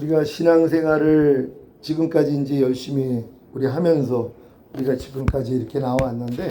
우리가 신앙생활을 지금까지 이제 열심히 우리 하면서 우리가 지금까지 이렇게 나왔는데,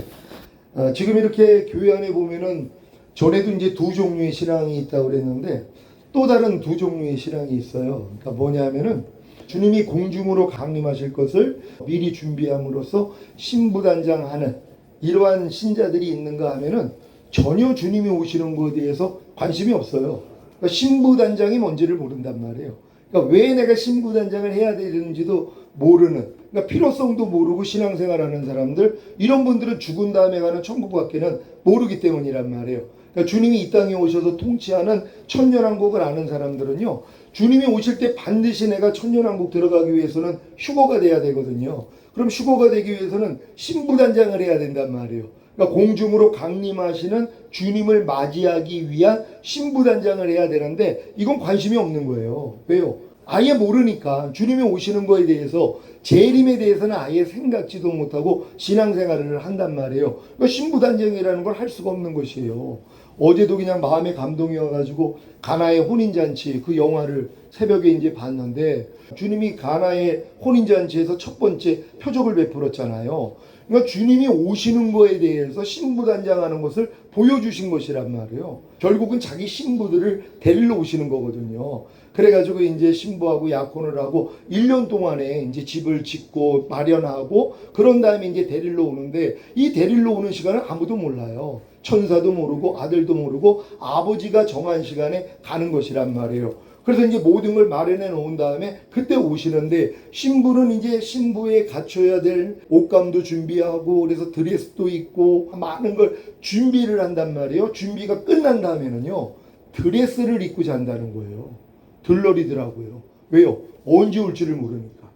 지금 이렇게 교회 안에 보면은 전에도 이제 두 종류의 신앙이 있다고 그랬는데 또 다른 두 종류의 신앙이 있어요. 그러니까 뭐냐면은 주님이 공중으로 강림하실 것을 미리 준비함으로써 신부단장하는 이러한 신자들이 있는가 하면은 전혀 주님이 오시는 것에 대해서 관심이 없어요. 그러니까 신부단장이 뭔지를 모른단 말이에요. 그러니까 왜 내가 신부단장을 해야 되는지도 모르는, 그러니까 필요성도 모르고 신앙생활하는 사람들, 이런 분들은 죽은 다음에 가는 천국밖에는 모르기 때문이란 말이에요. 그러니까 주님이 이 땅에 오셔서 통치하는 천년왕국을 아는 사람들은요, 주님이 오실 때 반드시 내가 천년왕국 들어가기 위해서는 휴거가 돼야 되거든요. 그럼 휴거가 되기 위해서는 신부단장을 해야 된단 말이에요. 그러니까 공중으로 강림하시는 주님을 맞이하기 위한 신부단장을 해야 되는데 이건 관심이 없는 거예요. 왜요? 아예 모르니까. 주님이 오시는 거에 대해서, 재림에 대해서는 아예 생각지도 못하고 신앙생활을 한단 말이에요. 그러니까 신부단장이라는 걸 할 수가 없는 것이에요. 어제도 그냥 마음에 감동이 와가지고 가나의 혼인잔치 그 영화를 새벽에 이제 봤는데, 주님이 가나의 혼인잔치에서 첫 번째 표적을 베풀었잖아요. 그러니까 주님이 오시는 거에 대해서 신부단장하는 것을 보여주신 것이란 말이에요. 결국은 자기 신부들을 데리러 오시는 거거든요. 그래가지고 이제 신부하고 약혼을 하고 1년 동안에 이제 집을 짓고 마련하고 그런 다음에 이제 데리러 오는데, 이 데리러 오는 시간은 아무도 몰라요. 천사도 모르고 아들도 모르고 아버지가 정한 시간에 가는 것이란 말이에요. 그래서 이제 모든 걸 마련해 놓은 다음에 그때 오시는데, 신부는 이제 신부에 갖춰야 될 옷감도 준비하고 그래서 드레스도 입고 많은 걸 준비를 한단 말이에요. 준비가 끝난 다음에는요, 드레스를 입고 잔다는 거예요. 들러리더라고요. 왜요? 언제 올지를 모르니까.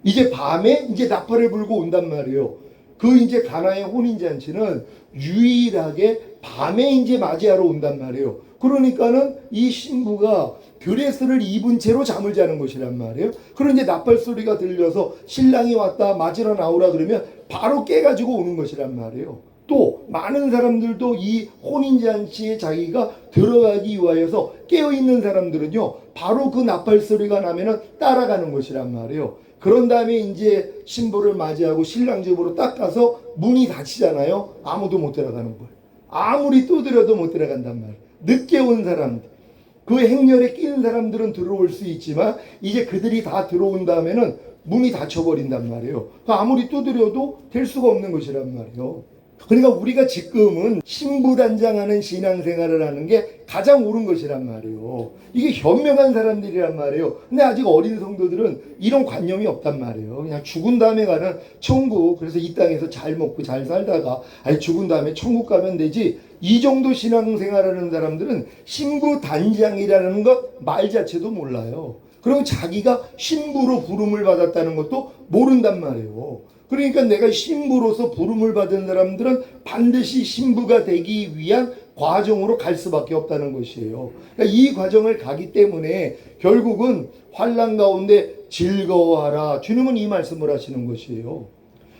이제 밤에 이제 나팔을 불고 온단 말이에요. 그 이제 가나의 혼인잔치는 유일하게 밤에 이제 맞이하러 온단 말이에요. 그러니까는 이 신부가 드레스를 입은 채로 잠을 자는 것이란 말이에요. 그런 이제 나팔 소리가 들려서 신랑이 왔다 맞으러 나오라 그러면 바로 깨가지고 오는 것이란 말이에요. 또 많은 사람들도 이 혼인잔치에 자기가 들어가기 위하여서 깨어있는 사람들은요, 바로 그 나팔 소리가 나면은 따라가는 것이란 말이에요. 그런 다음에 이제 신부를 맞이하고 신랑 집으로 딱 가서 문이 닫히잖아요. 아무도 못 들어가는 거예요. 아무리 두드려도 못 들어간단 말이에요. 늦게 온 사람들, 그 행렬에 끼는 사람들은 들어올 수 있지만 이제 그들이 다 들어온 다음에는 문이 닫혀버린단 말이에요. 아무리 두드려도 될 수가 없는 것이란 말이에요. 그러니까 우리가 지금은 신부단장하는 신앙생활을 하는 게 가장 옳은 것이란 말이에요. 이게 현명한 사람들이란 말이에요. 근데 아직 어린 성도들은 이런 관념이 없단 말이에요. 그냥 죽은 다음에 가는 천국, 그래서 이 땅에서 잘 먹고 잘 살다가 아니 죽은 다음에 천국 가면 되지, 이 정도 신앙생활하는 사람들은 신부단장이라는 것 말 자체도 몰라요. 그리고 자기가 신부로 부름을 받았다는 것도 모른단 말이에요. 그러니까 내가 신부로서 부름을 받은 사람들은 반드시 신부가 되기 위한 과정으로 갈 수밖에 없다는 것이에요. 그러니까 이 과정을 가기 때문에 결국은 환난 가운데 즐거워하라. 주님은 이 말씀을 하시는 것이에요.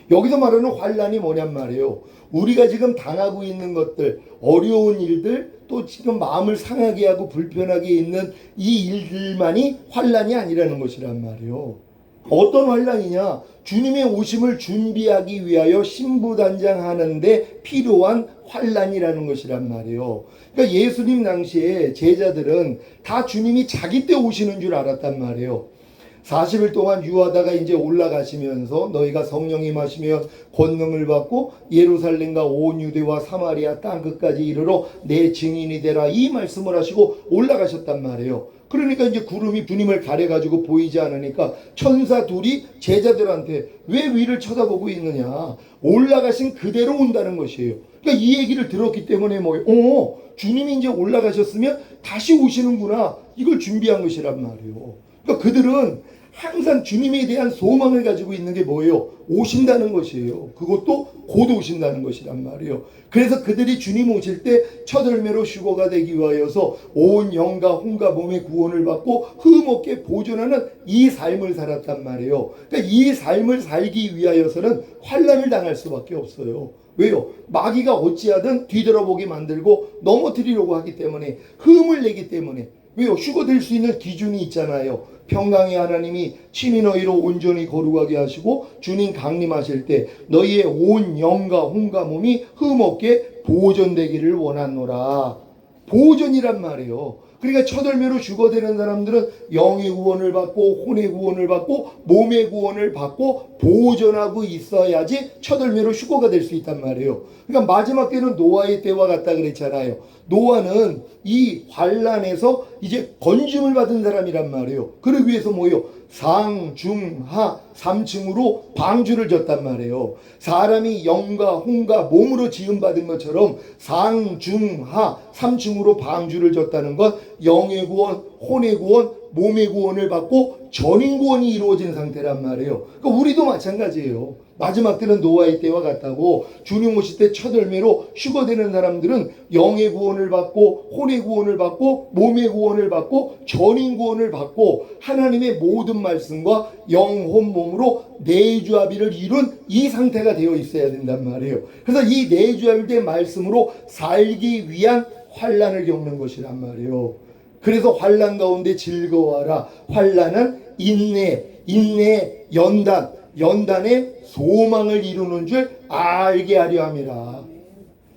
여기서 말하는 환난이 뭐냔 말이에요. 우리가 지금 당하고 있는 것들, 어려운 일들, 또 지금 마음을 상하게 하고 불편하게 있는 이 일들만이 환난이 아니라는 것이란 말이에요. 어떤 환난이냐? 주님의 오심을 준비하기 위하여 신부단장하는데 필요한 환난이라는 것이란 말이에요. 그러니까 예수님 당시에 제자들은 다 주님이 자기 때 오시는 줄 알았단 말이에요. 40일 동안 유하다가 이제 올라가시면서 너희가 성령 임하시면 권능을 받고 예루살렘과 온 유대와 사마리아 땅 끝까지 이르러 내 증인이 되라, 이 말씀을 하시고 올라가셨단 말이에요. 그러니까 이제 구름이 주님을 가려가지고 보이지 않으니까 천사 둘이 제자들한테 왜 위를 쳐다보고 있느냐, 올라가신 그대로 온다는 것이에요. 그러니까 이 얘기를 들었기 때문에 뭐예요? 주님이 이제 올라가셨으면 다시 오시는구나, 이걸 준비한 것이란 말이에요. 그러니까 그들은 항상 주님에 대한 소망을 가지고 있는 게 뭐예요? 오신다는 것이에요. 그것도 곧 오신다는 것이란 말이에요. 그래서 그들이 주님 오실 때 첫 열매로 휴거가 되기 위하여서 온 영과 혼과 몸의 구원을 받고 흠없게 보존하는 이 삶을 살았단 말이에요. 그러니까 이 삶을 살기 위하여서는 환난을 당할 수밖에 없어요. 왜요? 마귀가 어찌하든 뒤돌아보게 만들고 넘어뜨리려고 하기 때문에, 흠을 내기 때문에. 왜요? 휴거될 수 있는 기준이 있잖아요. 평강의 하나님이 친히 너희로 온전히 거룩하게 하시고 주님 강림하실 때 너희의 온 영과 혼과 몸이 흠없게 보존되기를 원하노라. 보존이란 말이에요. 그러니까 첫월매로 죽어되는 사람들은 영의 구원을 받고 혼의 구원을 받고 몸의 구원을 받고 보존하고 있어야지 첫월매로 휴거가 될 수 있단 말이에요. 그러니까 마지막 때는 노아의 때와 같다 그랬잖아요. 노아는 이 환란에서 이제 건짐을 받은 사람이란 말이에요. 그러기 위해서 뭐예요? 상, 중, 하 3층으로 방주를 졌단 말이에요. 사람이 영과 혼과 몸으로 지음받은 것처럼 상, 중, 하 3층으로 방주를 졌다는 건 영의 구원, 혼의 구원, 몸의 구원을 받고 전인 구원이 이루어진 상태란 말이에요. 그러니까 우리도 마찬가지예요. 마지막 때는 노아의 때와 같다고 주님 오실 때 첫열매로 휴거되는 사람들은 영의 구원을 받고 혼의 구원을 받고 몸의 구원을 받고 전인 구원을 받고 하나님의 모든 말씀과 영, 혼, 몸으로 내주합의를 이룬 이 상태가 되어 있어야 된단 말이에요. 그래서 이 내주합의된 말씀으로 살기 위한 환란을 겪는 것이란 말이에요. 그래서 환란 가운데 즐거워하라. 환란은 인내, 인내의 연단, 연단의 소망을 이루는 줄 알게 하려 함이라.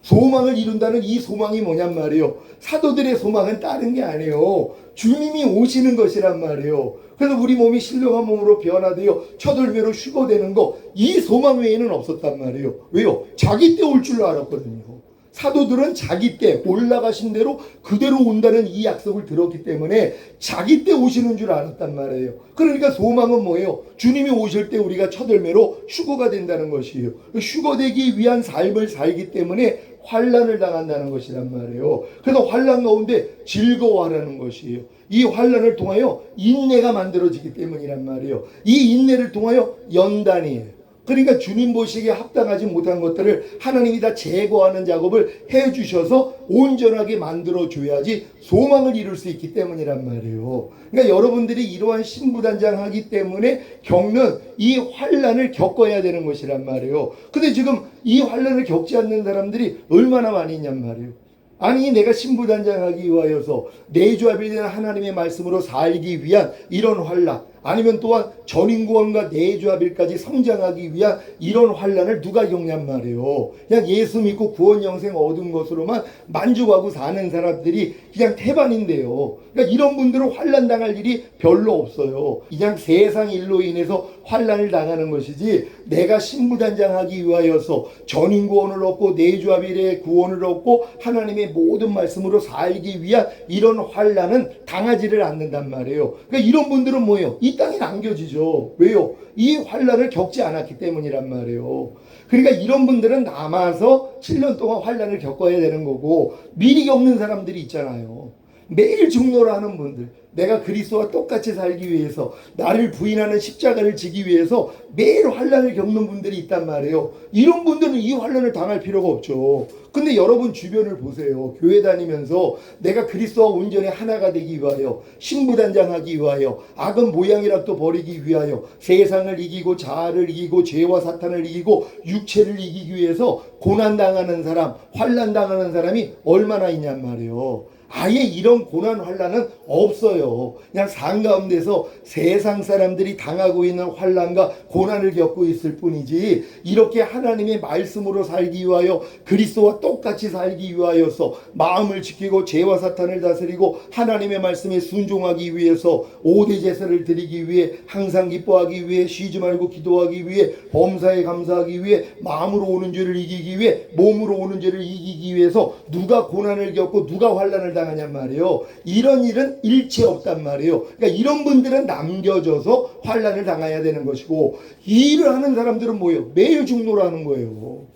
소망을 이룬다는 이 소망이 뭐냔 말이에요. 사도들의 소망은 다른 게 아니에요. 주님이 오시는 것이란 말이에요. 그래서 우리 몸이 신령한 몸으로 변화되어 첫월매로 휴거되는 거, 이 소망 외에는 없었단 말이에요. 왜요? 자기 때 올 줄 알았거든요. 사도들은 자기 때 올라가신 대로 그대로 온다는 이 약속을 들었기 때문에 자기 때 오시는 줄 알았단 말이에요. 그러니까 소망은 뭐예요? 주님이 오실 때 우리가 첫열매로 휴거가 된다는 것이에요. 휴거되기 위한 삶을 살기 때문에 환란을 당한다는 것이란 말이에요. 그래서 환란 가운데 즐거워하라는 것이에요. 이 환란을 통하여 인내가 만들어지기 때문이란 말이에요. 이 인내를 통하여 연단이에요. 그러니까 주님 보시기에 합당하지 못한 것들을 하나님이 다 제거하는 작업을 해주셔서 온전하게 만들어줘야지 소망을 이룰 수 있기 때문이란 말이에요. 그러니까 여러분들이 이러한 신부단장하기 때문에 겪는 이 환란을 겪어야 되는 것이란 말이에요. 근데 지금 이 환란을 겪지 않는 사람들이 얼마나 많이 있냔 말이에요. 아니 내가 신부단장하기 위하여서 내주합이 되는 하나님의 말씀으로 살기 위한 이런 환란, 아니면 또한 전인구원과 내주합일까지 성장하기 위한 이런 환란을 누가 겪냔 말이에요. 그냥 예수 믿고 구원 영생 얻은 것으로만 만족하고 사는 사람들이 그냥 태반인데요. 그러니까 이런 분들은 환란 당할 일이 별로 없어요. 그냥 세상 일로 인해서 환란을 당하는 것이지, 내가 신부단장하기 위하여서 전인구원을 얻고 내주합일의 구원을 얻고 하나님의 모든 말씀으로 살기 위한 이런 환란은 당하지를 않는단 말이에요. 그러니까 이런 분들은 뭐예요? 이 땅에 남겨지죠. 왜요? 이 환란을 겪지 않았기 때문이란 말이에요. 그러니까 이런 분들은 남아서 7년 동안 환란을 겪어야 되는 거고, 미리 겪는 사람들이 있잖아요. 매일 중노라 하는 분들, 내가 그리스도와 똑같이 살기 위해서 나를 부인하는 십자가를 지기 위해서 매일 환란을 겪는 분들이 있단 말이에요. 이런 분들은 이 환란을 당할 필요가 없죠. 근데 여러분 주변을 보세요. 교회 다니면서 내가 그리스도와 온전히 하나가 되기 위하여, 신부단장하기 위하여, 악은 모양이라도 버리기 위하여, 세상을 이기고 자아를 이기고 죄와 사탄을 이기고 육체를 이기기 위해서 고난당하는 사람, 환란당하는 사람이 얼마나 있냔 말이에요. 아예 이런 고난 환란은 없어요. 그냥 삶 가운데서 세상 사람들이 당하고 있는 환란과 고난을 겪고 있을 뿐이지, 이렇게 하나님의 말씀으로 살기 위하여 그리스도와 똑같이 살기 위하여서 마음을 지키고 죄와 사탄을 다스리고 하나님의 말씀에 순종하기 위해서 5대 제사를 드리기 위해, 항상 기뻐하기 위해, 쉬지 말고 기도하기 위해, 범사에 감사하기 위해, 마음으로 오는 죄를 이기기 위해, 몸으로 오는 죄를 이기기 위해서 누가 고난을 겪고 누가 환란을 당하냔 말이에요. 이런 일은 일체 없단 말이에요. 그러니까 이런 분들은 남겨져서 환란을 당해야 되는 것이고, 이 일을 하는 사람들은 뭐예요? 매일 중노라는 거예요.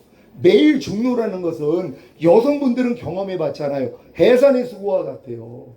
매일 중노라는 것은 여성분들은 경험해 봤잖아요. 해산의 수고와 같아요.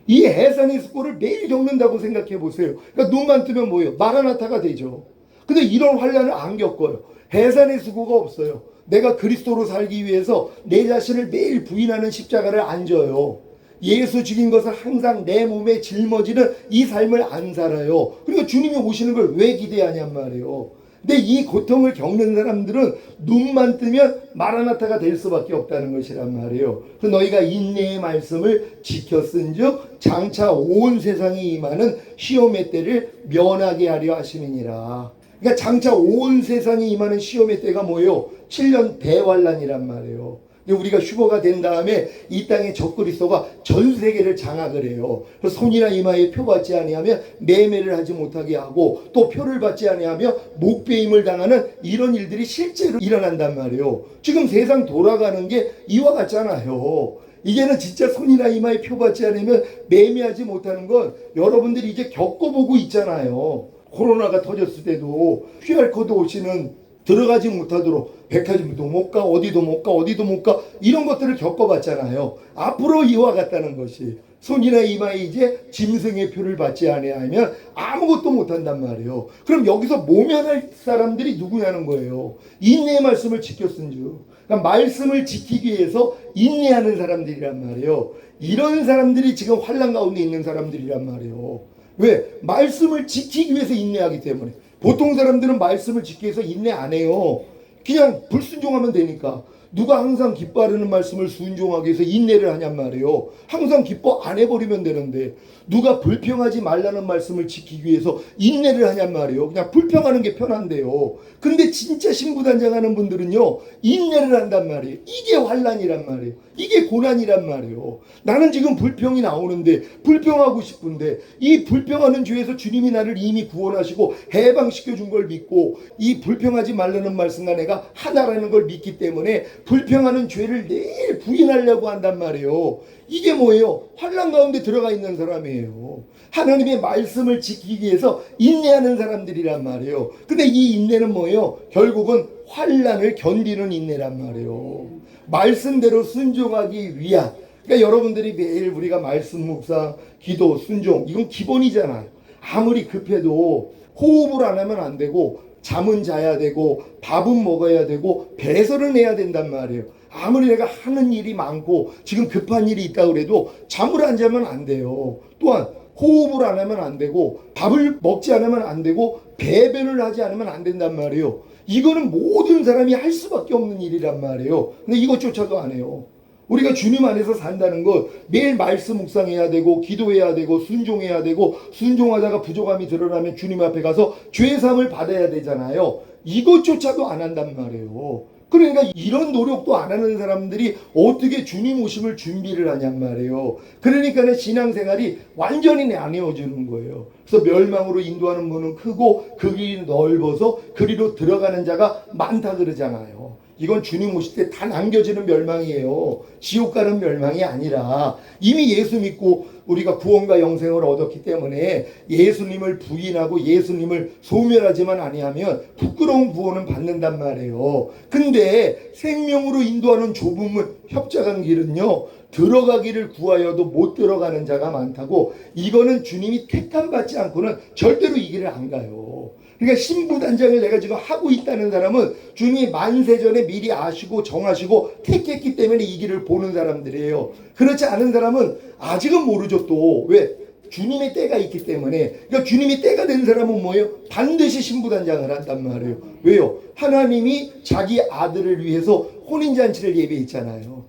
이 해산의 수고를 매일 겪는다고 생각해 보세요. 그러니까 눈만 뜨면 뭐예요? 마라나타가 되죠. 근데 이런 환란을 안 겪어요. 해산의 수고가 없어요. 내가 그리스도로 살기 위해서 내 자신을 매일 부인하는 십자가를 안 져요. 예수 죽인 것을 항상 내 몸에 짊어지는 이 삶을 안 살아요. 그러니까 주님이 오시는 걸 왜 기대하냔 말이에요. 근데 이 고통을 겪는 사람들은 눈만 뜨면 마라나타가 될 수밖에 없다는 것이란 말이에요. 그래서 너희가 인내의 말씀을 지켰은즉 장차 온 세상에 임하는 시험의 때를 면하게 하려 하심이니라. 그러니까 장차 온 세상에 임하는 시험의 때가 뭐예요? 7년 대환란이란 말이에요. 우리가 휴거가 된 다음에 이 땅의 적그리스도가 전 세계를 장악을 해요. 그래서 손이나 이마에 표 받지 아니하면 매매를 하지 못하게 하고 또 표를 받지 아니하며 목배임을 당하는 이런 일들이 실제로 일어난단 말이에요. 지금 세상 돌아가는 게 이와 같잖아요. 이제는 진짜 손이나 이마에 표 받지 않으면 매매하지 못하는 건 여러분들이 이제 겪어보고 있잖아요. 코로나가 터졌을 때도 QR코드 없이는 들어가지 못하도록 백화점도 못 가, 어디도 못 가, 어디도 못 가, 이런 것들을 겪어봤잖아요. 앞으로 이와 같다는 것이 손이나 이마에 이제 짐승의 표를 받지 아니하면 아무것도 못한단 말이에요. 그럼 여기서 모면할 사람들이 누구냐는 거예요. 인내의 말씀을 지켰은즉. 그러니까 말씀을 지키기 위해서 인내하는 사람들이란 말이에요. 이런 사람들이 지금 환난 가운데 있는 사람들이란 말이에요. 왜? 말씀을 지키기 위해서 인내하기 때문에. 보통 사람들은 말씀을 지키기 위해서 인내 안 해요. 그냥 불순종하면 되니까. 누가 항상 기뻐하는 말씀을 순종하기 위해서 인내를 하냔 말이에요. 항상 기뻐 안 해버리면 되는데 누가 불평하지 말라는 말씀을 지키기 위해서 인내를 하냔 말이에요. 그냥 불평하는 게 편한데요. 근데 진짜 신부단장하는 분들은요, 인내를 한단 말이에요. 이게 환난이란 말이에요. 이게 고난이란 말이에요. 나는 지금 불평이 나오는데 불평하고 싶은데 이 불평하는 죄에서 주님이 나를 이미 구원하시고 해방시켜 준 걸 믿고 이 불평하지 말라는 말씀과 내가 하나라는 걸 믿기 때문에 불평하는 죄를 내일 부인하려고 한단 말이에요. 이게 뭐예요? 환난 가운데 들어가 있는 사람이에요. 하나님의 말씀을 지키기 위해서 인내하는 사람들이란 말이에요. 근데 이 인내는 뭐예요? 결국은 환난을 견디는 인내란 말이에요. 말씀대로 순종하기 위한. 그러니까 여러분들이 매일 우리가 말씀 묵상, 기도, 순종, 이건 기본이잖아요. 아무리 급해도 호흡을 안 하면 안 되고 잠은 자야 되고 밥은 먹어야 되고 배설은 해야 된단 말이에요. 아무리 내가 하는 일이 많고 지금 급한 일이 있다 그래도 잠을 안 자면 안 돼요. 또한 호흡을 안 하면 안 되고 밥을 먹지 않으면 안 되고 배변을 하지 않으면 안 된단 말이에요. 이거는 모든 사람이 할 수밖에 없는 일이란 말이에요. 근데 이것조차도 안 해요. 우리가 주님 안에서 산다는 것, 매일 말씀 묵상해야 되고 기도해야 되고 순종해야 되고 순종하다가 부족함이 드러나면 주님 앞에 가서 죄사함을 받아야 되잖아요. 이것조차도 안 한단 말이에요. 그러니까 이런 노력도 안 하는 사람들이 어떻게 주님 오심을 준비를 하냔 말이에요. 그러니까 신앙생활이 완전히 나뉘어지는 거예요. 그래서 멸망으로 인도하는 문은 크고 그 길이 넓어서 그리로 들어가는 자가 많다 그러잖아요. 이건 주님 오실 때 다 남겨지는 멸망이에요. 지옥 가는 멸망이 아니라 이미 예수 믿고 우리가 구원과 영생을 얻었기 때문에 예수님을 부인하고 예수님을 소멸하지만 아니하면 부끄러운 구원은 받는단 말이에요. 근데 생명으로 인도하는 좁은 문, 협착한 길은요, 들어가기를 구하여도 못 들어가는 자가 많다고. 이거는 주님이 택함받지 않고는 절대로 이 길을 안 가요. 그러니까 신부단장을 내가 지금 하고 있다는 사람은 주님이 만세전에 미리 아시고 정하시고 택했기 때문에 이 길을 보는 사람들이에요. 그렇지 않은 사람은 아직은 모르죠. 또 왜? 주님의 때가 있기 때문에. 그러니까 주님이 때가 된 사람은 뭐예요? 반드시 신부단장을 한단 말이에요. 왜요? 하나님이 자기 아들을 위해서 혼인잔치를 예비했잖아요.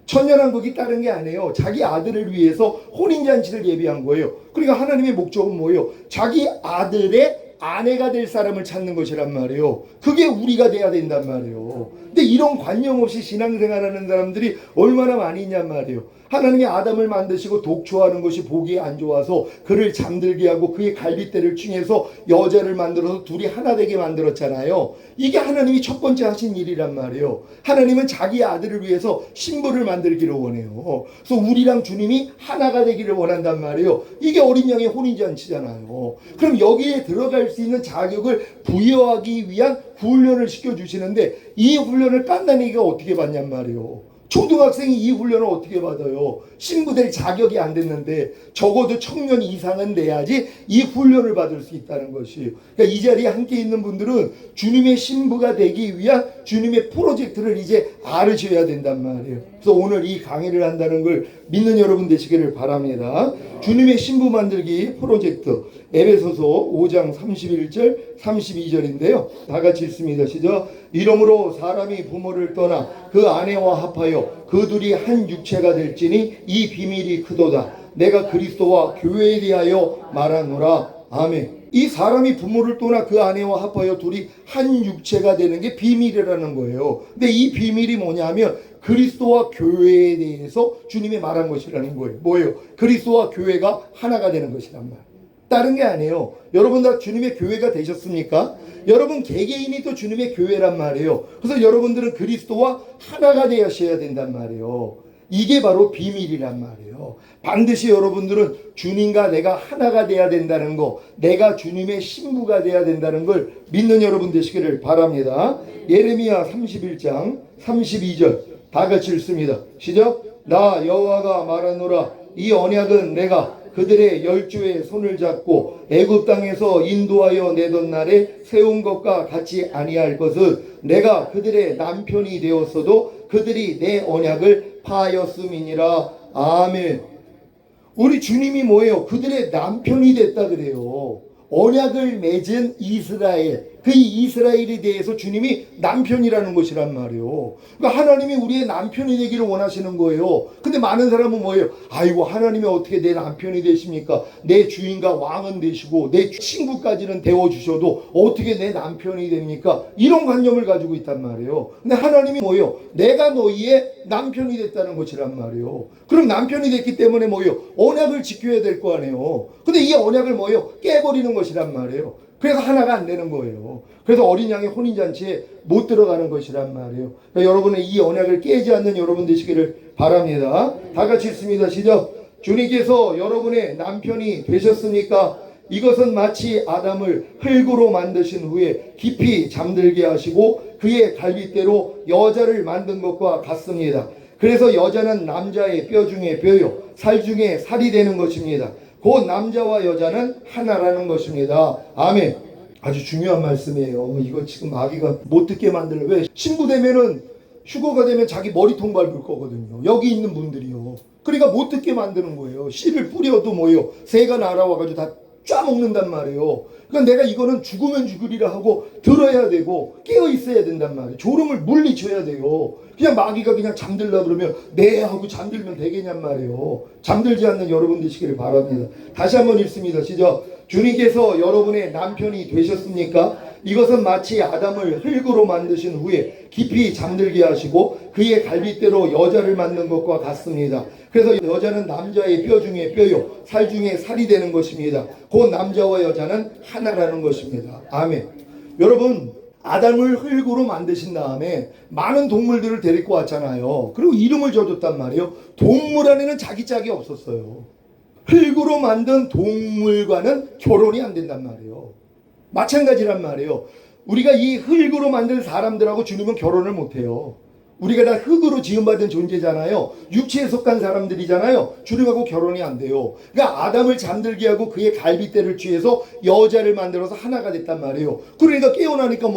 천년왕국이 다른 게 아니에요. 자기 아들을 위해서 혼인잔치를 예비한 거예요. 그러니까 하나님의 목적은 뭐예요? 자기 아들의 아내가 될 사람을 찾는 것이란 말이에요. 그게 우리가 돼야 된단 말이에요. 근데 이런 관념 없이 신앙생활하는 사람들이 얼마나 많이 있냔 말이에요. 하나님이 아담을 만드시고 독초하는 것이 보기 안 좋아서 그를 잠들게 하고 그의 갈빗대를 충해서 여자를 만들어서 둘이 하나 되게 만들었잖아요. 이게 하나님이 첫 번째 하신 일이란 말이에요. 하나님은 자기 아들을 위해서 신부를 만들기를 원해요. 그래서 우리랑 주님이 하나가 되기를 원한단 말이에요. 이게 어린 양의 혼인잔치잖아요. 그럼 여기에 들어갈 수 있는 자격을 부여하기 위한 훈련을 시켜주시는데 이 훈련을 깐난이가 어떻게 받냔 말이에요. 초등학생이 이 훈련을 어떻게 받아요? 신부될 자격이 안 됐는데 적어도 청년 이상은 돼야지 이 훈련을 받을 수 있다는 것이에요. 그러니까 이 자리에 함께 있는 분들은 주님의 신부가 되기 위한 주님의 프로젝트를 이제 알으셔야 된단 말이에요. 그래서 오늘 이 강의를 한다는 걸 믿는 여러분 되시기를 바랍니다. 주님의 신부 만들기 프로젝트 에베소서 5장 31절 32절인데요. 다 같이 읽습니다. 시작. 이러므로 사람이 부모를 떠나 그 아내와 합하여 그 둘이 한 육체가 될지니 이 비밀이 크도다. 내가 그리스도와 교회에 대하여 말하노라. 아멘. 이 사람이 부모를 떠나 그 아내와 합하여 둘이 한 육체가 되는 게 비밀이라는 거예요. 근데 이 비밀이 뭐냐면 그리스도와 교회에 대해서 주님이 말한 것이라는 거예요. 뭐예요? 그리스도와 교회가 하나가 되는 것이란 말이에요. 다른 게 아니에요. 여러분 다 주님의 교회가 되셨습니까? 여러분 개개인이 또 주님의 교회란 말이에요. 그래서 여러분들은 그리스도와 하나가 되셔야 된단 말이에요. 이게 바로 비밀이란 말이에요. 반드시 여러분들은 주님과 내가 하나가 돼야 된다는 거, 내가 주님의 신부가 돼야 된다는 걸 믿는 여러분 되시기를 바랍니다. 예레미야 31장 32절 다 같이 읽습니다. 시작. 나 여호와가 말하노라. 이 언약은 내가 그들의 열조의 손을 잡고 애굽 땅에서 인도하여 내던 날에 세운 것과 같이 아니할 것은 내가 그들의 남편이 되었어도 그들이 내 언약을 파하였음이니라. 아멘. 우리 주님이 뭐예요? 그들의 남편이 됐다 그래요. 언약을 맺은 이스라엘, 그 이스라엘에 대해서 주님이 남편이라는 것이란 말이에요. 그러니까 하나님이 우리의 남편이 되기를 원하시는 거예요. 근데 많은 사람은 뭐예요? 아이고 하나님이 어떻게 내 남편이 되십니까? 내 주인과 왕은 되시고 내 친구까지는 되어주셔도 어떻게 내 남편이 됩니까? 이런 관념을 가지고 있단 말이에요. 근데 하나님이 뭐예요? 내가 너희의 남편이 됐다는 것이란 말이에요. 그럼 남편이 됐기 때문에 뭐예요? 언약을 지켜야 될 거 아니에요. 근데 이 언약을 뭐예요? 깨버리는 것이란 말이에요. 그래서 하나가 안 되는 거예요. 그래서 어린 양의 혼인잔치에 못 들어가는 것이란 말이에요. 그러니까 여러분의 이 언약을 깨지 않는 여러분 되시기를 바랍니다. 다 같이 읽습니다. 시작. 주님께서 여러분의 남편이 되셨으니까 이것은 마치 아담을 흙으로 만드신 후에 깊이 잠들게 하시고 그의 갈빗대로 여자를 만든 것과 같습니다. 그래서 여자는 남자의 뼈 중에 뼈요 살 중에 살이 되는 것입니다. 곧 남자와 여자는 하나라는 것입니다. 아멘. 아주 중요한 말씀이에요. 이거 지금 마귀가 못 듣게 만들려. 왜? 신부 되면은 휴거가 되면 자기 머리통 밟을 거거든요. 여기 있는 분들이요. 그러니까 못 듣게 만드는 거예요. 씨를 뿌려도 뭐예요? 새가 날아와가지고 다 쫙먹는단 말이에요. 그러니까 내가 이거는 죽으면 죽으리라 하고 들어야 되고 깨어 있어야 된단 말이에요. 졸음을 물리쳐야 돼요. 그냥 마귀가 그냥 잠들라 그러면 네 하고 잠들면 되겠냔 말이에요. 잠들지 않는 여러분 되시기를 바랍니다. 다시 한번 읽습니다. 시작. 주님께서 여러분의 남편이 되셨습니까? 이것은 마치 아담을 흙으로 만드신 후에 깊이 잠들게 하시고 그의 갈빗대로 여자를 만든 것과 같습니다. 그래서 여자는 남자의 뼈 중에 뼈요 살 중에 살이 되는 것입니다. 곧 남자와 여자는 하나라는 것입니다. 아멘. 여러분 아담을 흙으로 만드신 다음에 많은 동물들을 데리고 왔잖아요. 그리고 이름을 줘줬단 말이에요. 동물 안에는 자기 짝이 없었어요. 흙으로 만든 동물과는 결혼이 안 된단 말이에요. 마찬가지란 말이에요. 우리가 이 흙으로 만든 사람들하고 주님은 결혼을 못해요. 우리가 다 흙으로 지음받은 존재잖아요. 육체에 속한 사람들이잖아요. 주님하고 결혼이 안 돼요. 그러니까 아담을 잠들게 하고 그의 갈빗대를 취해서 여자를 만들어서 하나가 됐단 말이에요. 그러니까 깨어나니까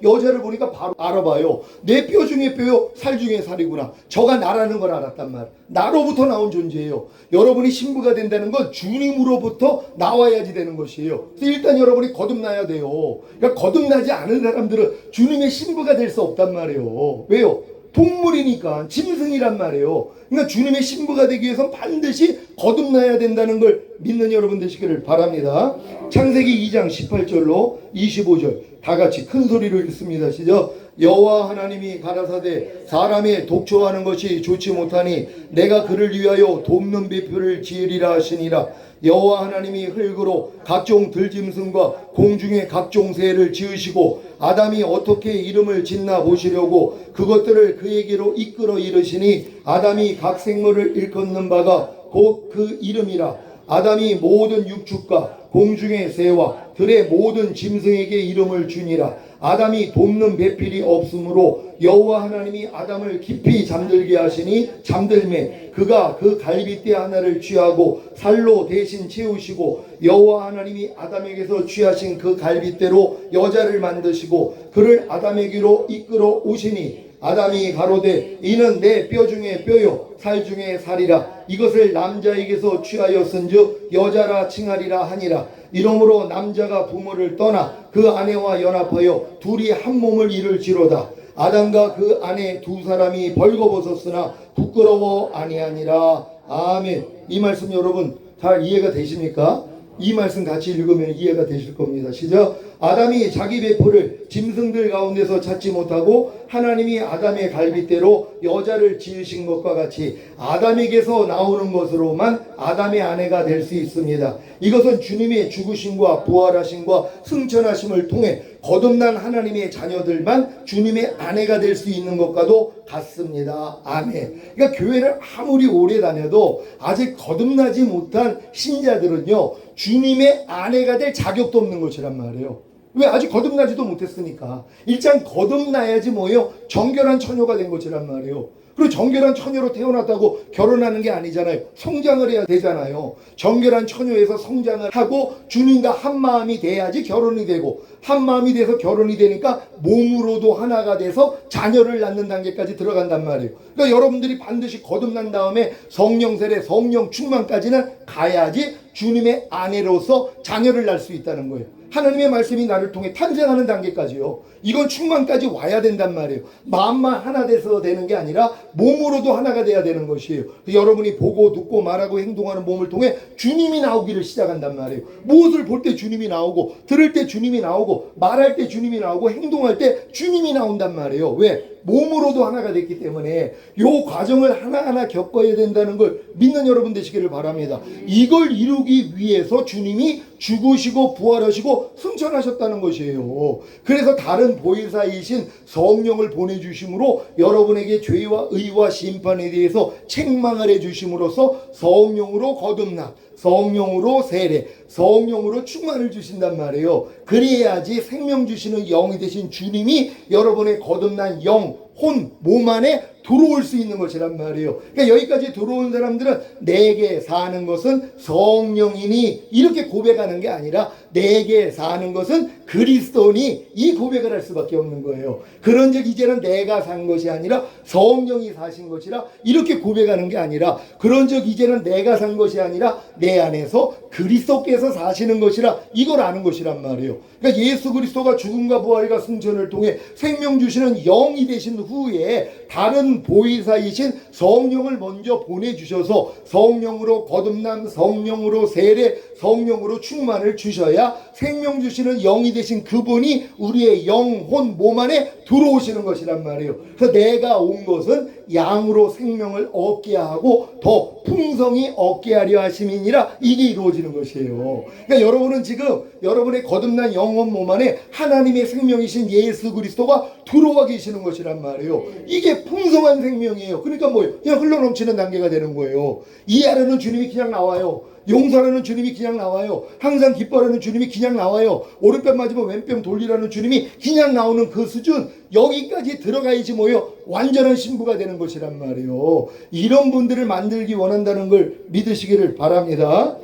여자를 보니까 바로 알아봐요. 내 뼈 중에 뼈요 살 중에 살이구나. 저가 나라는 걸 알았단 말이에요. 나로부터 나온 존재예요. 여러분이 신부가 된다는 건 주님으로부터 나와야지 되는 것이에요. 그래서 일단 여러분이 거듭나야 돼요. 그러니까 거듭나지 않은 사람들은 주님의 신부가 될 수 없단 말이에요. 왜요? 동물이니까 짐승이란 말이에요. 그러니까 주님의 신부가 되기 위해서는 반드시 거듭나야 된다는 걸 믿는 여러분 되시기를 바랍니다. 창세기 2장 18절로 25절 다 같이 큰 소리로 읽습니다. 시작. 여호와 하나님이 가라사대 사람의 독초하는 것이 좋지 못하니 내가 그를 위하여 돕는 비표를 지으리라 하시니라. 여호와 하나님이 흙으로 각종 들짐승과 공중의 각종 새를 지으시고 아담이 어떻게 이름을 짓나 보시려고 그것들을 그에게로 이끌어 이르시니 아담이 각 생물을 일컫는 바가 곧 그 이름이라. 아담이 모든 육축과 공중의 새와 들의 모든 짐승에게 이름을 주니라. 아담이 돕는 배필이 없으므로 여호와 하나님이 아담을 깊이 잠들게 하시니 잠들매 그가 그 갈빗대 하나를 취하고 살로 대신 채우시고 여호와 하나님이 아담에게서 취하신 그 갈빗대로 여자를 만드시고 그를 아담에게로 이끌어 오시니 아담이 가로되 이는 내 뼈 중에 뼈요 살 중에 살이라. 이것을 남자에게서 취하였은즉 여자라 칭하리라 하니라. 이러므로 남자가 부모를 떠나 그 아내와 연합하여 둘이 한 몸을 이룰지로다. 아담과 그 아내 두 사람이 벌거벗었으나 부끄러워 아니하니라. 아멘. 이 말씀 여러분 잘 이해가 되십니까? 이 말씀 같이 읽으면 이해가 되실 겁니다. 시작. 아담이 자기 배포를 짐승들 가운데서 찾지 못하고 하나님이 아담의 갈빗대로 여자를 지으신 것과 같이 아담에게서 나오는 것으로만 아담의 아내가 될 수 있습니다. 이것은 주님의 죽으심과 부활하심과 승천하심을 통해 거듭난 하나님의 자녀들만 주님의 아내가 될 수 있는 것과도 같습니다. 아멘. 그러니까 교회를 아무리 오래 다녀도 아직 거듭나지 못한 신자들은요 주님의 아내가 될 자격도 없는 것이란 말이에요. 왜? 아직 거듭나지도 못했으니까. 일단 거듭나야지 뭐예요? 정결한 처녀가 된 것이란 말이에요. 그리고 정결한 처녀로 태어났다고 결혼하는 게 아니잖아요. 성장을 해야 되잖아요. 정결한 처녀에서 성장을 하고 주님과 한 마음이 돼야지 결혼이 되고, 한 마음이 돼서 결혼이 되니까 몸으로도 하나가 돼서 자녀를 낳는 단계까지 들어간단 말이에요. 그러니까 여러분들이 반드시 거듭난 다음에 성령 세례, 성령 충만까지는 가야지 주님의 아내로서 자녀를 낳을 수 있다는 거예요. 하나님의 말씀이 나를 통해 탄생하는 단계까지요. 이건 충만까지 와야 된단 말이에요. 마음만 하나 돼서 되는 게 아니라 몸으로도 하나가 돼야 되는 것이에요. 여러분이 보고 듣고 말하고 행동하는 몸을 통해 주님이 나오기를 시작한단 말이에요. 무엇을 볼 때 주님이 나오고, 들을 때 주님이 나오고, 말할 때 주님이 나오고, 행동할 때 주님이 나온단 말이에요. 왜? 몸으로도 하나가 됐기 때문에 이 과정을 하나하나 겪어야 된다는 걸 믿는 여러분 되시기를 바랍니다. 이걸 이루기 위해서 주님이 죽으시고 부활하시고 승천하셨다는 것이에요. 그래서 다른 보혜사이신 성령을 보내주심으로 여러분에게 죄와 의와 심판에 대해서 책망을 해주심으로써 성령으로 거듭남, 성령으로 세례, 성령으로 충만을 주신단 말이에요. 그래야지 생명 주시는 영이 되신 주님이 여러분의 거듭난 영, 혼, 몸 안에 들어올 수 있는 것이란 말이에요. 그러니까 여기까지 들어온 사람들은 내게 사는 것은 성령이니 이렇게 고백하는 게 아니라 내게 사는 것은 그리스도니 이 고백을 할 수밖에 없는 거예요. 그런즉 이제는 내가 산 것이 아니라 성령이 사신 것이라 이렇게 고백하는 게 아니라 그런즉 이제는 내가 산 것이 아니라 내 안에서 그리스도께서 사시는 것이라 이걸 아는 것이란 말이에요. 그러니까 예수 그리스도가 죽음과 부활과 승천을 통해 생명 주시는 영이 되신 후에 다른 보혜사이신 성령을 먼저 보내주셔서 성령으로 거듭남, 성령으로 세례, 성령으로 충만을 주셔야 생명 주시는 영이 되신 그분이 우리의 영혼 몸 안에 들어오시는 것이란 말이에요. 그래서 내가 온 것은 양으로 생명을 얻게 하고 더 풍성히 얻게 하려 하심이니라 이게 이루어지는 것이에요. 그러니까 여러분은 지금 여러분의 거듭난 영혼 몸 안에 하나님의 생명이신 예수 그리스도가 들어와 계시는 것이란 말이에요. 이게 풍성한 생명이에요. 그러니까 뭐예요? 그냥 흘러넘치는 단계가 되는 거예요. 이해하려는 주님이 그냥 나와요. 용서하는 주님이 그냥 나와요. 항상 기뻐하는 주님이 그냥 나와요. 오른뺨 맞으면 왼뺨 돌리라는 주님이 그냥 나오는 그 수준, 여기까지 들어가야지 뭐예요? 완전한 신부가 되는 것이란 말이에요. 이런 분들을 만들기 원한다는 걸 믿으시기를 바랍니다.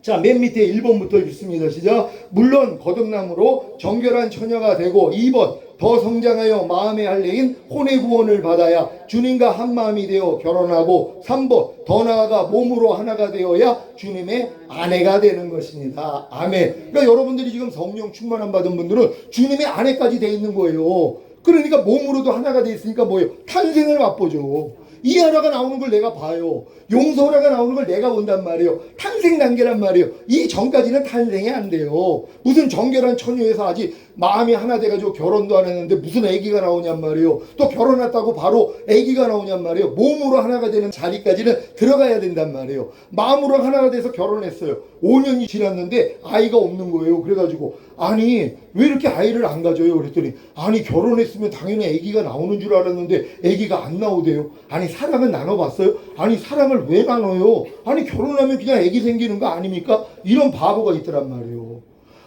자, 맨 밑에 1번부터 읽습니다. 시작. 물론 거듭남으로 정결한 처녀가 되고 2번 더 성장하여 마음의 할례인 혼의 구원을 받아야 주님과 한 마음이 되어 결혼하고 3번 더 나아가 몸으로 하나가 되어야 주님의 아내가 되는 것입니다. 아멘. 그러니까 여러분들이 지금 성령 충만함 받은 분들은 주님의 아내까지 돼 있는 거예요. 그러니까 몸으로도 하나가 돼 있으니까 뭐예요? 탄생을 맛보죠. 이하라가 나오는 걸 내가 봐요. 용서라가 나오는 걸 내가 본단 말이에요. 탄생 단계란 말이에요. 이 전까지는 탄생이 안 돼요. 무슨 정결한 처녀에서 아직 마음이 하나 돼가지고 결혼도 안 했는데 무슨 아기가 나오냔 말이에요. 또 결혼했다고 바로 아기가 나오냔 말이에요. 몸으로 하나가 되는 자리까지는 들어가야 된단 말이에요. 마음으로 하나가 돼서 결혼했어요. 5년이 지났는데 아이가 없는 거예요. 그래가지고 아니 왜 이렇게 아이를 안 가져요? 그랬더니 아니 결혼했으면 당연히 아기가 나오는 줄 알았는데 아기가 안 나오대요. 아니 사랑은 나눠봤어요? 아니 사랑을 왜 나눠요? 아니 결혼하면 그냥 아기 생기는 거 아닙니까? 이런 바보가 있더란 말이에요.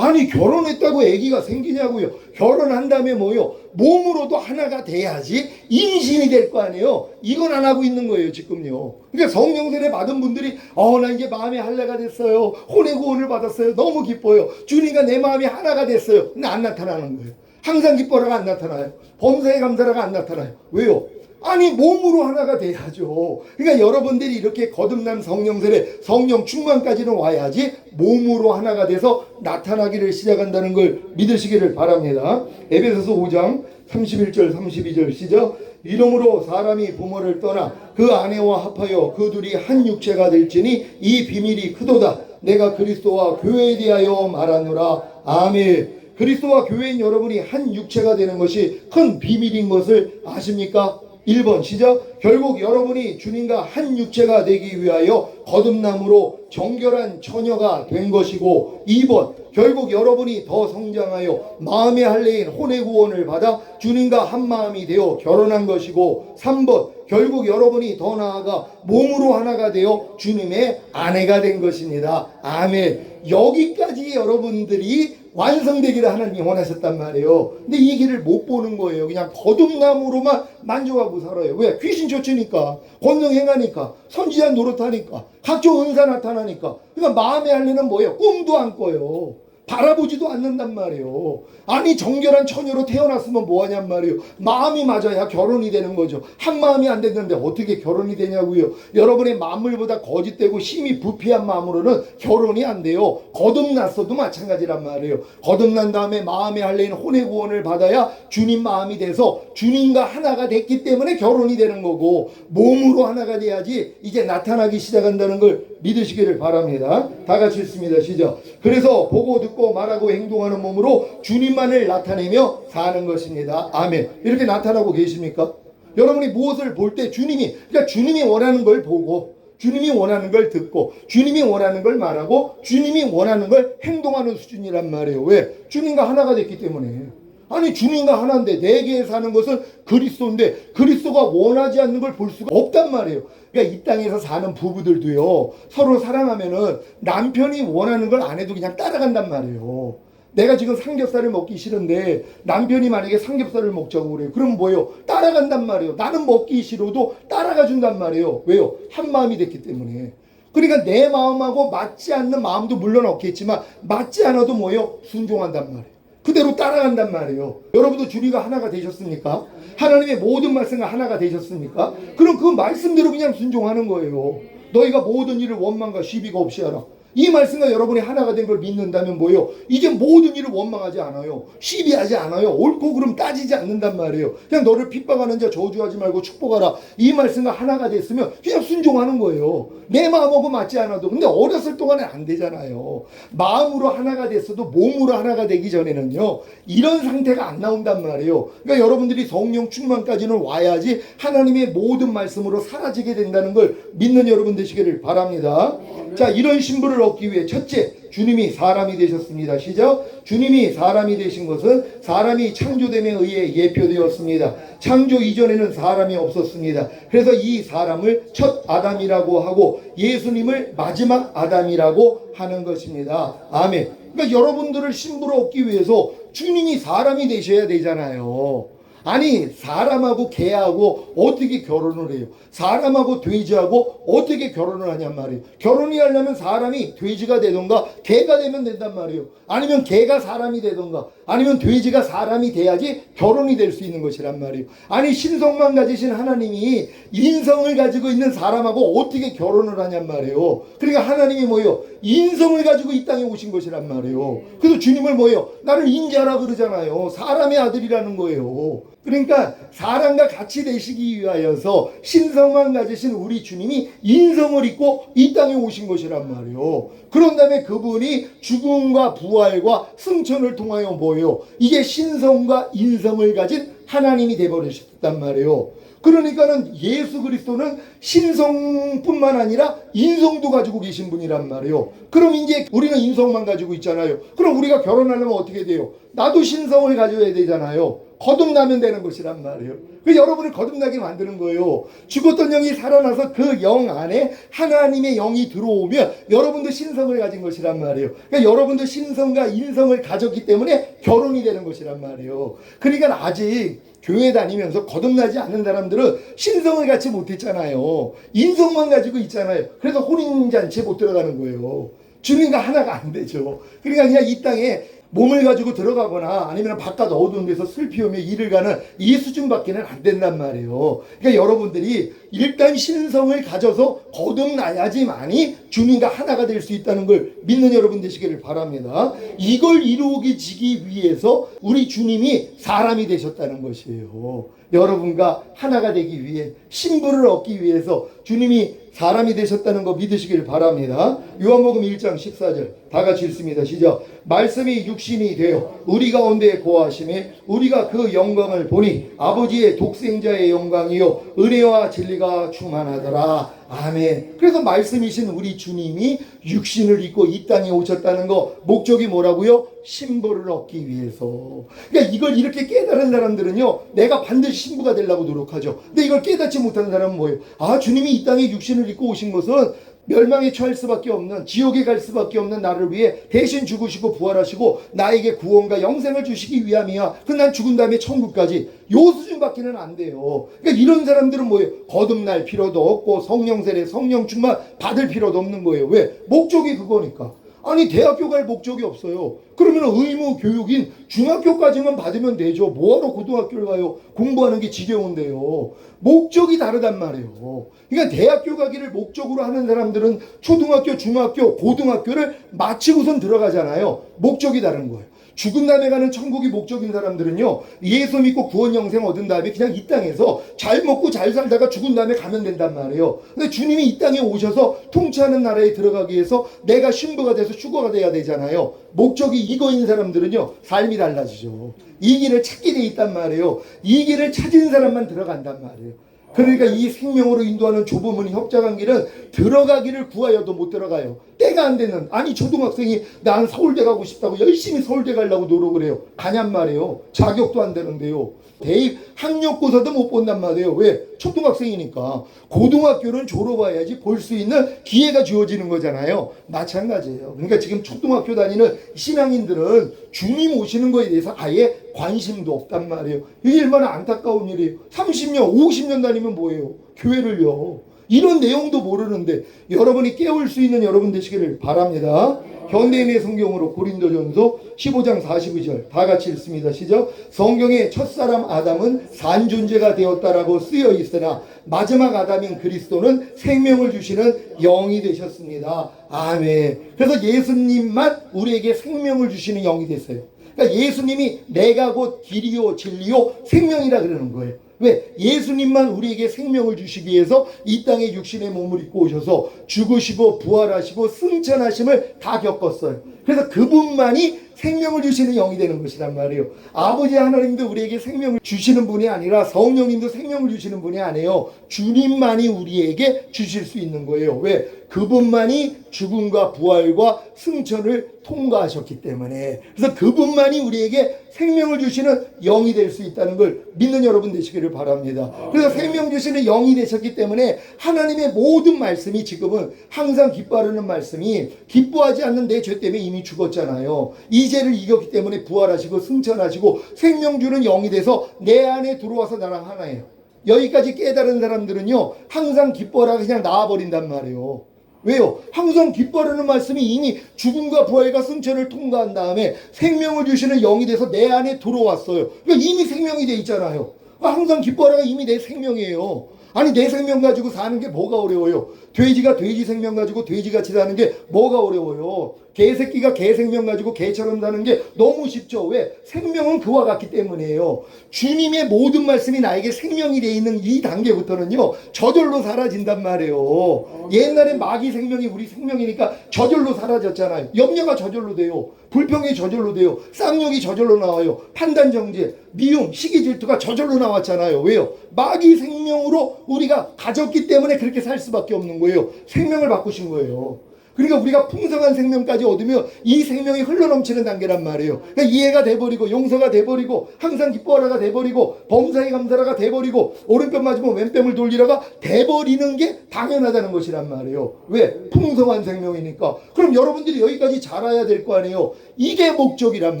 아니 결혼했다고 아기가 생기냐고요. 결혼한 다음에 뭐요? 몸으로도 하나가 돼야지 임신이 될 거 아니에요. 이건 안 하고 있는 거예요 지금요. 그러니까 성령 세례 받은 분들이 나 이제 마음이 할례가 됐어요. 혼의 구원을 받았어요. 너무 기뻐요. 주님과 내 마음이 하나가 됐어요. 근데 안 나타나는 거예요. 항상 기뻐라가 안 나타나요. 범사에 감사라가 안 나타나요. 왜요? 아니 몸으로 하나가 돼야죠. 그러니까 여러분들이 이렇게 거듭난 성령 세례, 성령 충만까지는 와야지 몸으로 하나가 돼서 나타나기를 시작한다는 걸 믿으시기를 바랍니다. 에베소서 5장 31절 32절 시작. 이러므로 사람이 부모를 떠나 그 아내와 합하여 그 둘이 한 육체가 될지니 이 비밀이 크도다. 내가 그리스도와 교회에 대하여 말하노라. 아멘. 그리스도와 교회인 여러분이 한 육체가 되는 것이 큰 비밀인 것을 아십니까? 1번 시작. 결국 여러분이 주님과 한 육체가 되기 위하여 거듭남으로 정결한 처녀가 된 것이고, 2번 결국 여러분이 더 성장하여 마음의 할례인 혼의 구원을 받아 주님과 한 마음이 되어 결혼한 것이고, 3번 결국 여러분이 더 나아가 몸으로 하나가 되어 주님의 아내가 된 것입니다. 아멘. 여기까지 여러분들이 완성되기를 하나님이 원하셨단 말이에요. 근데 이 길을 못 보는 거예요. 그냥 거듭남으로만 만족하고 살아요. 왜? 귀신 쫓으니까, 권능 행하니까, 선지자 노릇하니까, 각종 은사 나타나니까. 그러니까 마음의 할례는 뭐예요? 꿈도 안 꿔요. 바라보지도 않는단 말이에요. 아니 정결한 처녀로 태어났으면 뭐하냔 말이에요. 마음이 맞아야 결혼이 되는 거죠. 한 마음이 안 됐는데 어떻게 결혼이 되냐고요. 여러분의 만물보다 거짓되고 힘이 부패한 마음으로는 결혼이 안 돼요. 거듭났어도 마찬가지란 말이에요. 거듭난 다음에 마음의 할례인 혼의 구원을 받아야 주님 마음이 돼서 주님과 하나가 됐기 때문에 결혼이 되는 거고, 몸으로 하나가 돼야지 이제 나타나기 시작한다는 걸 믿으시기를 바랍니다. 다 같이 읽습니다. 시작. 그래서 보고 듣고 말하고 행동하는 몸으로 주님만을 나타내며 사는 것입니다. 아멘. 이렇게 나타나고 계십니까? 여러분이 무엇을 볼 때 그러니까 주님이 원하는 걸 보고, 주님이 원하는 걸 듣고, 주님이 원하는 걸 말하고, 주님이 원하는 걸 행동하는 수준이란 말이에요. 왜? 주님과 하나가 됐기 때문에. 아니 주님과 하나인데 내게 사는 것은 그리스도인데 그리스도가 원하지 않는 걸 볼 수가 없단 말이에요. 그러니까 이 땅에서 사는 부부들도요, 서로 사랑하면은 남편이 원하는 걸 안 해도 그냥 따라간단 말이에요. 내가 지금 삼겹살을 먹기 싫은데 남편이 만약에 삼겹살을 먹자고 그래요. 그럼 뭐예요? 따라간단 말이에요. 나는 먹기 싫어도 따라가 준단 말이에요. 왜요? 한 마음이 됐기 때문에. 그러니까 내 마음하고 맞지 않는 마음도 물론 없겠지만 맞지 않아도 뭐예요? 순종한단 말이에요. 그대로 따라간단 말이에요. 여러분도 주님과 하나가 되셨습니까? 하나님의 모든 말씀과 하나가 되셨습니까? 그럼 그 말씀대로 그냥 순종하는 거예요. 너희가 모든 일을 원망과 시비가 없이 하라. 이 말씀과 여러분이 하나가 된 걸 믿는다면 뭐예요? 이제 모든 일을 원망하지 않아요. 시비하지 않아요. 옳고 그름 따지지 않는단 말이에요. 그냥 너를 핍박하는 자 저주하지 말고 축복하라. 이 말씀과 하나가 됐으면 그냥 순종하는 거예요. 내 마음하고 맞지 않아도. 근데 어렸을 동안은 안 되잖아요. 마음으로 하나가 됐어도 몸으로 하나가 되기 전에는요, 이런 상태가 안 나온단 말이에요. 그러니까 여러분들이 성령 충만까지는 와야지 하나님의 모든 말씀으로 사라지게 된다는 걸 믿는 여러분 되시기를 바랍니다. 자, 이런 신분을 얻기 위해 첫째, 주님이 사람이 되셨습니다. 시작. 주님이 사람이 되신 것은 사람이 창조됨에 의해 예표되었습니다. 창조 이전에는 사람이 없었습니다. 그래서 이 사람을 첫 아담이라고 하고 예수님을 마지막 아담이라고 하는 것입니다. 아멘. 그러니까 여러분들을 신부로 얻기 위해서 주님이 사람이 되셔야 되잖아요. 아니 사람하고 개하고 어떻게 결혼을 해요? 사람하고 돼지하고 어떻게 결혼을 하냔 말이에요. 결혼이 하려면 사람이 돼지가 되던가 개가 되면 된단 말이에요. 아니면 개가 사람이 되던가 아니면 돼지가 사람이 돼야지 결혼이 될 수 있는 것이란 말이에요. 아니 신성만 가지신 하나님이 인성을 가지고 있는 사람하고 어떻게 결혼을 하냔 말이에요. 그러니까 하나님이 뭐예요? 인성을 가지고 이 땅에 오신 것이란 말이에요. 그래서 주님을 뭐예요? 나를 인자라 그러잖아요. 사람의 아들이라는 거예요. 그러니까 사람과 같이 되시기 위하여서 신성만 가지신 우리 주님이 인성을 입고 이 땅에 오신 것이란 말이에요. 그런 다음에 그분이 죽음과 부활과 승천을 통하여 뭐예요? 이게 신성과 인성을 가진 하나님이 되어버리셨단 말이에요. 그러니까는 예수 그리스도는 신성뿐만 아니라 인성도 가지고 계신 분이란 말이에요. 그럼 이제 우리는 인성만 가지고 있잖아요. 그럼 우리가 결혼하려면 어떻게 돼요? 나도 신성을 가져야 되잖아요. 거듭나면 되는 것이란 말이에요. 그 여러분을 거듭나게 만드는 거예요. 죽었던 영이 살아나서 그 영 안에 하나님의 영이 들어오면 여러분도 신성을 가진 것이란 말이에요. 그러니까 여러분도 신성과 인성을 가졌기 때문에 결혼이 되는 것이란 말이에요. 그러니까 아직 교회 다니면서 거듭나지 않는 사람들은 신성을 갖지 못했잖아요. 인성만 가지고 있잖아요. 그래서 혼인잔치에 못 들어가는 거예요. 주님과 하나가 안 되죠. 그러니까 그냥 이 땅에 몸을 가지고 들어가거나 아니면 바깥 어두운 데서 슬피우며 일을 가는 이 수준밖에는 안 된단 말이에요. 그러니까 여러분들이 일단 신성을 가져서 거듭나야지만이 주님과 하나가 될 수 있다는 걸 믿는 여러분 되시기를 바랍니다. 이걸 이루어지기 위해서 우리 주님이 사람이 되셨다는 것이에요. 여러분과 하나가 되기 위해 신부를 얻기 위해서 주님이 사람이 되셨다는 거 믿으시길 바랍니다. 요한복음 1장 14절 다 같이 읽습니다. 시작. 말씀이 육신이 되어 우리 가운데 거하심에 우리가 그 영광을 보니 아버지의 독생자의 영광이요 은혜와 진리가 충만하더라. 아멘. 그래서 말씀이신 우리 주님이 육신을 입고 이 땅에 오셨다는 거 목적이 뭐라고요? 신부를 얻기 위해서. 그러니까 이걸 이렇게 깨달은 사람들은요, 내가 반드시 신부가 되려고 노력하죠. 근데 이걸 깨닫지 못하는 사람은 뭐예요? 아, 주님이 이 땅에 육신을 입고 오신 것은 멸망에 처할 수밖에 없는, 지옥에 갈 수밖에 없는 나를 위해 대신 죽으시고 부활하시고 나에게 구원과 영생을 주시기 위함이야. 그 난 죽은 다음에 천국까지 요 수준밖에는 안 돼요. 그러니까 이런 사람들은 뭐예요? 거듭날 필요도 없고 성령 세례, 성령 충만 받을 필요도 없는 거예요. 왜? 목적이 그거니까. 아니 대학교 갈 목적이 없어요. 그러면 의무 교육인 중학교까지만 받으면 되죠. 뭐하러 고등학교를 가요? 공부하는 게 지겨운데요. 목적이 다르단 말이에요. 그러니까 대학교 가기를 목적으로 하는 사람들은 초등학교, 중학교, 고등학교를 마치고선 들어가잖아요. 목적이 다른 거예요. 죽은 다음에 가는 천국이 목적인 사람들은요, 예수 믿고 구원 영생 얻은 다음에 그냥 이 땅에서 잘 먹고 잘 살다가 죽은 다음에 가면 된단 말이에요. 근데 주님이 이 땅에 오셔서 통치하는 나라에 들어가기 위해서 내가 신부가 돼서 휴거가 돼야 되잖아요. 목적이 이거인 사람들은요, 삶이 달라지죠. 이 길을 찾게 돼 있단 말이에요. 이 길을 찾은 사람만 들어간단 말이에요. 그러니까 이 생명으로 인도하는 좁은 문 협착한 길은 들어가기를 구하여도 못 들어가요. 때가 안 되는, 아니 초등학생이 난 서울대 가고 싶다고 열심히 서울대 가려고 노력을 해요. 가냔 말이에요. 자격도 안 되는데요. 대입 학력고사도 못 본단 말이에요. 왜? 초등학생이니까. 고등학교는 졸업해야지 볼 수 있는 기회가 주어지는 거잖아요. 마찬가지예요. 그러니까 지금 초등학교 다니는 신앙인들은 주님 오시는 거에 대해서 아예 관심도 없단 말이에요. 이게 얼마나 안타까운 일이에요. 30년, 50년 다니면 뭐예요? 교회를요. 이런 내용도 모르는데 여러분이 깨울 수 있는 여러분 되시기를 바랍니다. 현대인의 성경으로 고린도전서 15장 42절 다 같이 읽습니다. 시작. 성경에 첫사람 아담은 산 존재가 되었다라고 쓰여 있으나 마지막 아담인 그리스도는 생명을 주시는 영이 되셨습니다. 아멘. 그래서 예수님만 우리에게 생명을 주시는 영이 됐어요. 그러니까 예수님이 내가 곧 길이요 진리요 생명이라 그러는 거예요. 왜? 예수님만 우리에게 생명을 주시기 위해서 이 땅에 육신의 몸을 입고 오셔서 죽으시고 부활하시고 승천하심을 다 겪었어요. 그래서 그분만이 생명을 주시는 영이 되는 것이란 말이에요. 아버지 하나님도 우리에게 생명을 주시는 분이 아니라 성령님도 생명을 주시는 분이 아니에요. 주님만이 우리에게 주실 수 있는 거예요. 왜? 그분만이 죽음과 부활과 승천을 통과하셨기 때문에. 그래서 그분만이 우리에게 생명을 주시는 영이 될 수 있다는 걸 믿는 여러분 되시기를 바랍니다. 그래서 생명 주시는 영이 되셨기 때문에 하나님의 모든 말씀이 지금은 항상 기뻐하는 말씀이 기뻐하지 않는 내 죄 때문에 이미 죽었잖아요. 이 죄를 이겼기 때문에 부활하시고 승천하시고 생명 주는 영이 돼서 내 안에 들어와서 나랑 하나예요. 여기까지 깨달은 사람들은요, 항상 기뻐하라 그냥 나와버린단 말이에요. 왜요? 항상 기뻐하는 말씀이 이미 죽음과 부활과 승천을 통과한 다음에 생명을 주시는 영이 돼서 내 안에 들어왔어요. 그러니까 이미 생명이 돼 있잖아요. 항상 기뻐하라가 이미 내 생명이에요. 아니 내 생명 가지고 사는 게 뭐가 어려워요? 돼지가 돼지 생명 가지고 돼지같이 사는 게 뭐가 어려워요? 개새끼가 개 생명 가지고 개처럼 사는 게 너무 쉽죠. 왜? 생명은 그와 같기 때문이에요. 주님의 모든 말씀이 나에게 생명이 돼 있는 이 단계부터는요, 저절로 사라진단 말이에요. 옛날에 마귀 생명이 우리 생명이니까 저절로 사라졌잖아요. 염려가 저절로 돼요. 불평이 저절로 돼요. 쌍욕이 저절로 나와요. 판단 정죄, 미움, 시기 질투가 저절로 나왔잖아요. 왜요? 마귀 생명으로 우리가 가졌기 때문에 그렇게 살 수밖에 없는 거예요. 생명을 바꾸신 거예요. 그러니까 우리가 풍성한 생명까지 얻으면 이 생명이 흘러넘치는 단계란 말이에요. 그러니까 이해가 돼버리고 용서가 돼버리고 항상 기뻐하라가 돼버리고 범사에 감사라가 돼버리고 오른편 맞으면 왼편을 돌리라가 돼버리는 게 당연하다는 것이란 말이에요. 왜? 풍성한 생명이니까. 그럼 여러분들이 여기까지 자라야 될 거 아니에요. 이게 목적이란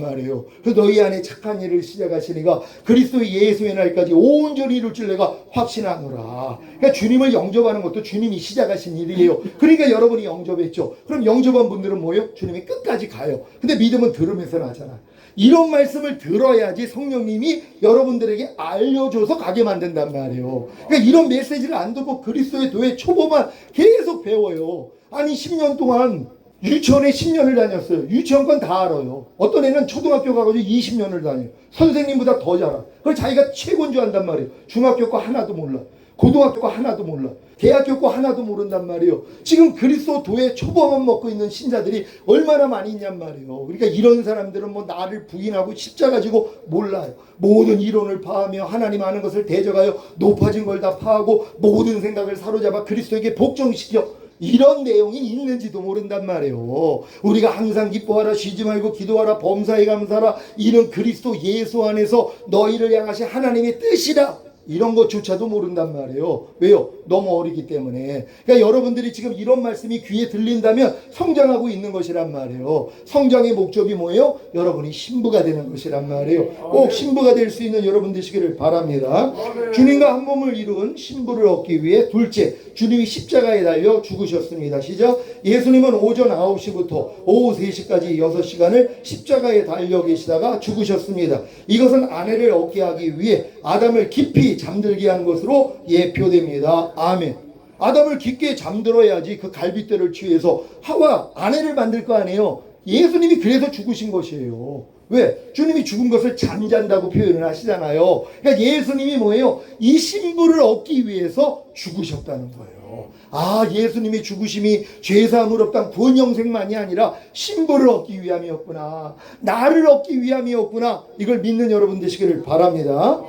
말이에요. 그래서 너희 안에 착한 일을 시작하시니가 그리스도 예수의 날까지 온전히 이룰 줄 내가 확신하노라. 그러니까 주님을 영접하는 것도 주님이 시작하신 일이에요. 그러니까 여러분이 영접했죠. 그럼 영접한 분들은 뭐예요? 주님이 끝까지 가요. 근데 믿음은 들으면서 나잖아. 이런 말씀을 들어야지 성령님이 여러분들에게 알려줘서 가게 만든단 말이에요. 그러니까 이런 메시지를 안 듣고 그리스도의 도의 초보만 계속 배워요. 아니 10년 동안 유치원에 10년을 다녔어요. 유치원 건 다 알아요. 어떤 애는 초등학교 가가지고 20년을 다녀요. 선생님보다 더 잘 알아. 그걸 자기가 최고인 줄 안단 말이에요. 중학교 거 하나도 몰라. 고등학교 거 하나도 몰라. 대학교 거 하나도 모른단 말이에요. 지금 그리스도 도의 초보만 먹고 있는 신자들이 얼마나 많이 있냔 말이에요. 그러니까 이런 사람들은 뭐 나를 부인하고 십자가 지고 몰라요. 모든 이론을 파하며 하나님 아는 것을 대적하여 높아진 걸 다 파하고 모든 생각을 사로잡아 그리스도에게 복종시켜. 이런 내용이 있는지도 모른단 말이에요. 우리가 항상 기뻐하라, 쉬지 말고 기도하라, 범사에 감사하라, 이는 그리스도 예수 안에서 너희를 향하신 하나님의 뜻이라. 이런 것조차도 모른단 말이에요. 왜요? 너무 어리기 때문에. 그러니까 여러분들이 지금 이런 말씀이 귀에 들린다면 성장하고 있는 것이란 말이에요. 성장의 목적이 뭐예요? 여러분이 신부가 되는 것이란 말이에요. 꼭 신부가 될 수 있는 여러분 되시기를 바랍니다. 주님과 한 몸을 이룬 신부를 얻기 위해 둘째, 주님이 십자가에 달려 죽으셨습니다. 시작. 예수님은 오전 9시부터 오후 3시까지 6시간을 십자가에 달려 계시다가 죽으셨습니다. 이것은 아내를 얻게 하기 위해 아담을 깊이 잠들게 한 것으로 예표됩니다. 아멘. 아담을 깊게 잠들어야지 그 갈빗대를 취해서 하와 아내를 만들 거 아니에요. 예수님이 그래서 죽으신 것이에요. 왜? 주님이 죽은 것을 잠잔다고 표현을 하시잖아요. 그러니까 예수님이 뭐예요? 이 신부를 얻기 위해서 죽으셨다는 거예요. 아, 예수님의 죽으심이 죄사함을 없단 구원 영생만이 아니라 신부를 얻기 위함이었구나. 나를 얻기 위함이었구나. 이걸 믿는 여러분 되시기를 바랍니다.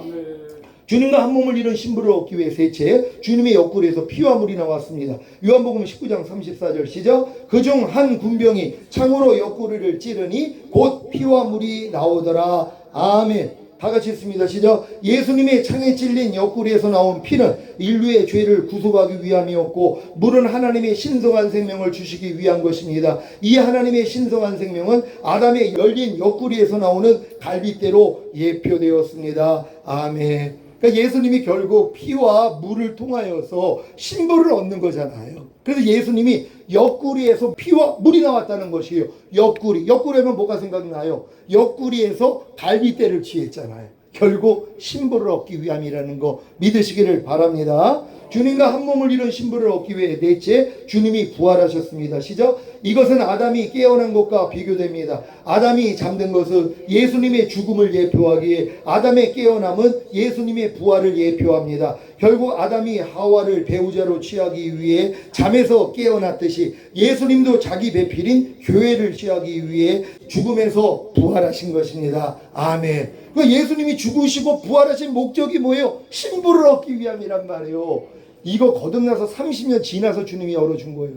주님과 한 몸을 이룬 신부를 얻기 위해 셋째, 주님의 옆구리에서 피와 물이 나왔습니다. 요한복음 19장 34절 시작. 그중 한 군병이 창으로 옆구리를 찌르니 곧 피와 물이 나오더라. 아멘. 다 같이 했습니다. 시작. 예수님의 창에 찔린 옆구리에서 나온 피는 인류의 죄를 구속하기 위함이었고 물은 하나님의 신성한 생명을 주시기 위한 것입니다. 이 하나님의 신성한 생명은 아담의 열린 옆구리에서 나오는 갈빗대로 예표되었습니다. 아멘. 그러니까 예수님이 결국 피와 물을 통하여서 신부를 얻는 거잖아요. 그래서 예수님이 옆구리에서 피와 물이 나왔다는 것이에요. 옆구리하면 뭐가 생각나요? 옆구리에서 갈빗대를 취했잖아요. 결국 신부를 얻기 위함이라는 거 믿으시기를 바랍니다. 주님과 한 몸을 이룬 신부를 얻기 위해 넷째, 주님이 부활하셨습니다. 시작. 이것은 아담이 깨어난 것과 비교됩니다. 아담이 잠든 것은 예수님의 죽음을 예표하기에 아담의 깨어남은 예수님의 부활을 예표합니다. 결국 아담이 하와를 배우자로 취하기 위해 잠에서 깨어났듯이 예수님도 자기 배필인 교회를 취하기 위해 죽음에서 부활하신 것입니다. 아멘. 예수님이 죽으시고 부활하신 목적이 뭐예요? 신부를 얻기 위함이란 말이에요. 이거 거듭나서 30년 지나서 주님이 열어준 거예요.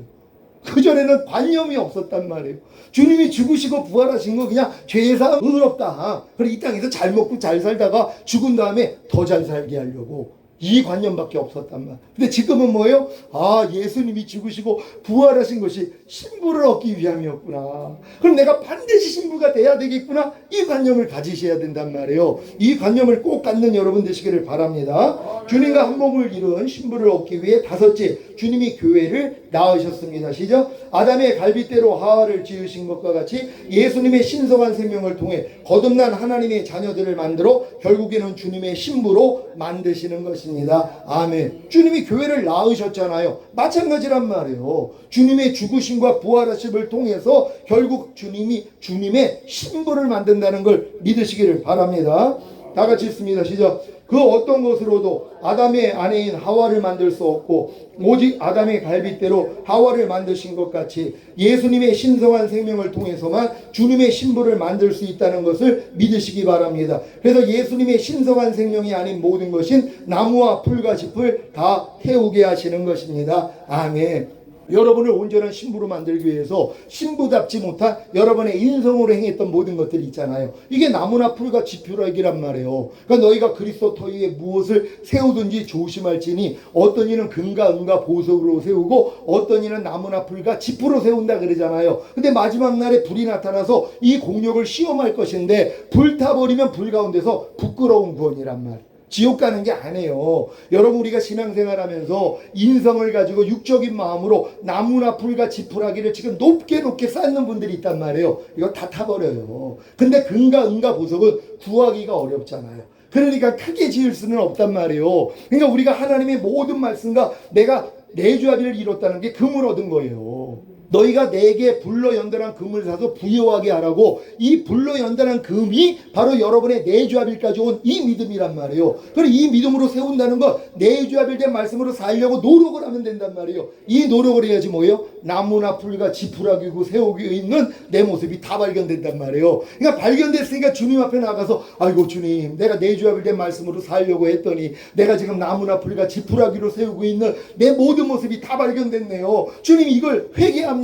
그전에는 관념이 없었단 말이에요. 주님이 죽으시고 부활하신 거 그냥 죄사 의롭다. 그래 이 땅에서 잘 먹고 잘 살다가 죽은 다음에 더 잘 살게 하려고. 이 관념밖에 없었단 말. 근데 지금은 뭐예요? 아, 예수님이 죽으시고 부활하신 것이 신부를 얻기 위함이었구나. 그럼 내가 반드시 신부가 돼야 되겠구나. 이 관념을 가지셔야 된단 말이에요. 이 관념을 꼭 갖는 여러분 되시기를 바랍니다. 주님과 한 몸을 이룬 신부를 얻기 위해 다섯째, 주님이 교회를 낳으셨습니다. 시작. 아담의 갈빗대로 하와를 지으신 것과 같이 예수님의 신성한 생명을 통해 거듭난 하나님의 자녀들을 만들어 결국에는 주님의 신부로 만드시는 것입니다. 되겠습니다. 아멘. 주님이 교회를 낳으셨잖아요. 마찬가지란 말이에요. 주님의 죽으심과 부활하심을 통해서 결국 주님이 주님의 신부를 만든다는 걸 믿으시기를 바랍니다. 다 같이 읽습니다. 시작. 그 어떤 것으로도 아담의 아내인 하와를 만들 수 없고 오직 아담의 갈빗대로 하와를 만드신 것 같이 예수님의 신성한 생명을 통해서만 주님의 신부를 만들 수 있다는 것을 믿으시기 바랍니다. 그래서 예수님의 신성한 생명이 아닌 모든 것인 나무와 풀과 짚을 다 태우게 하시는 것입니다. 아멘. 여러분을 온전한 신부로 만들기 위해서 신부답지 못한 여러분의 인성으로 행했던 모든 것들이 있잖아요. 이게 나무나 풀과 지푸라기란 말이에요. 그러니까 너희가 그리스도 터 위에 무엇을 세우든지 조심할지니 어떤 이는 금과 은과 보석으로 세우고 어떤 이는 나무나 풀과 지푸로 세운다 그러잖아요. 근데 마지막 날에 불이 나타나서 이 공력을 시험할 것인데 불타버리면 불 가운데서 부끄러운 구원이란 말이에요. 지옥 가는 게 아니에요. 여러분 우리가 신앙생활하면서 인성을 가지고 육적인 마음으로 나무나 풀과 지푸라기를 지금 높게 쌓는 분들이 있단 말이에요. 이거 다 타버려요. 근데 금과 은과 보석은 구하기가 어렵잖아요. 그러니까 크게 지을 수는 없단 말이에요. 그러니까 우리가 하나님의 모든 말씀과 내가 내주하비를 이뤘다는 게 금을 얻은 거예요. 너희가 내게 불로 연단한 금을 사서 부유하게 하라고. 이 불로 연단한 금이 바로 여러분의 내주하빌까지 온 이 믿음이란 말이에요. 그리고 이 믿음으로 세운다는 건 내주하빌 된 말씀으로 살려고 노력을 하면 된단 말이에요. 이 노력을 해야지 뭐예요? 나무나 풀과 지푸라기고 세우고 있는 내 모습이 다 발견된단 말이에요. 그러니까 발견됐으니까 주님 앞에 나가서 아이고 주님, 내가 내주하빌 된 말씀으로 살려고 했더니 내가 지금 나무나 풀과 지푸라기로 세우고 있는 내 모든 모습이 다 발견됐네요. 주님 이걸 회개합니다.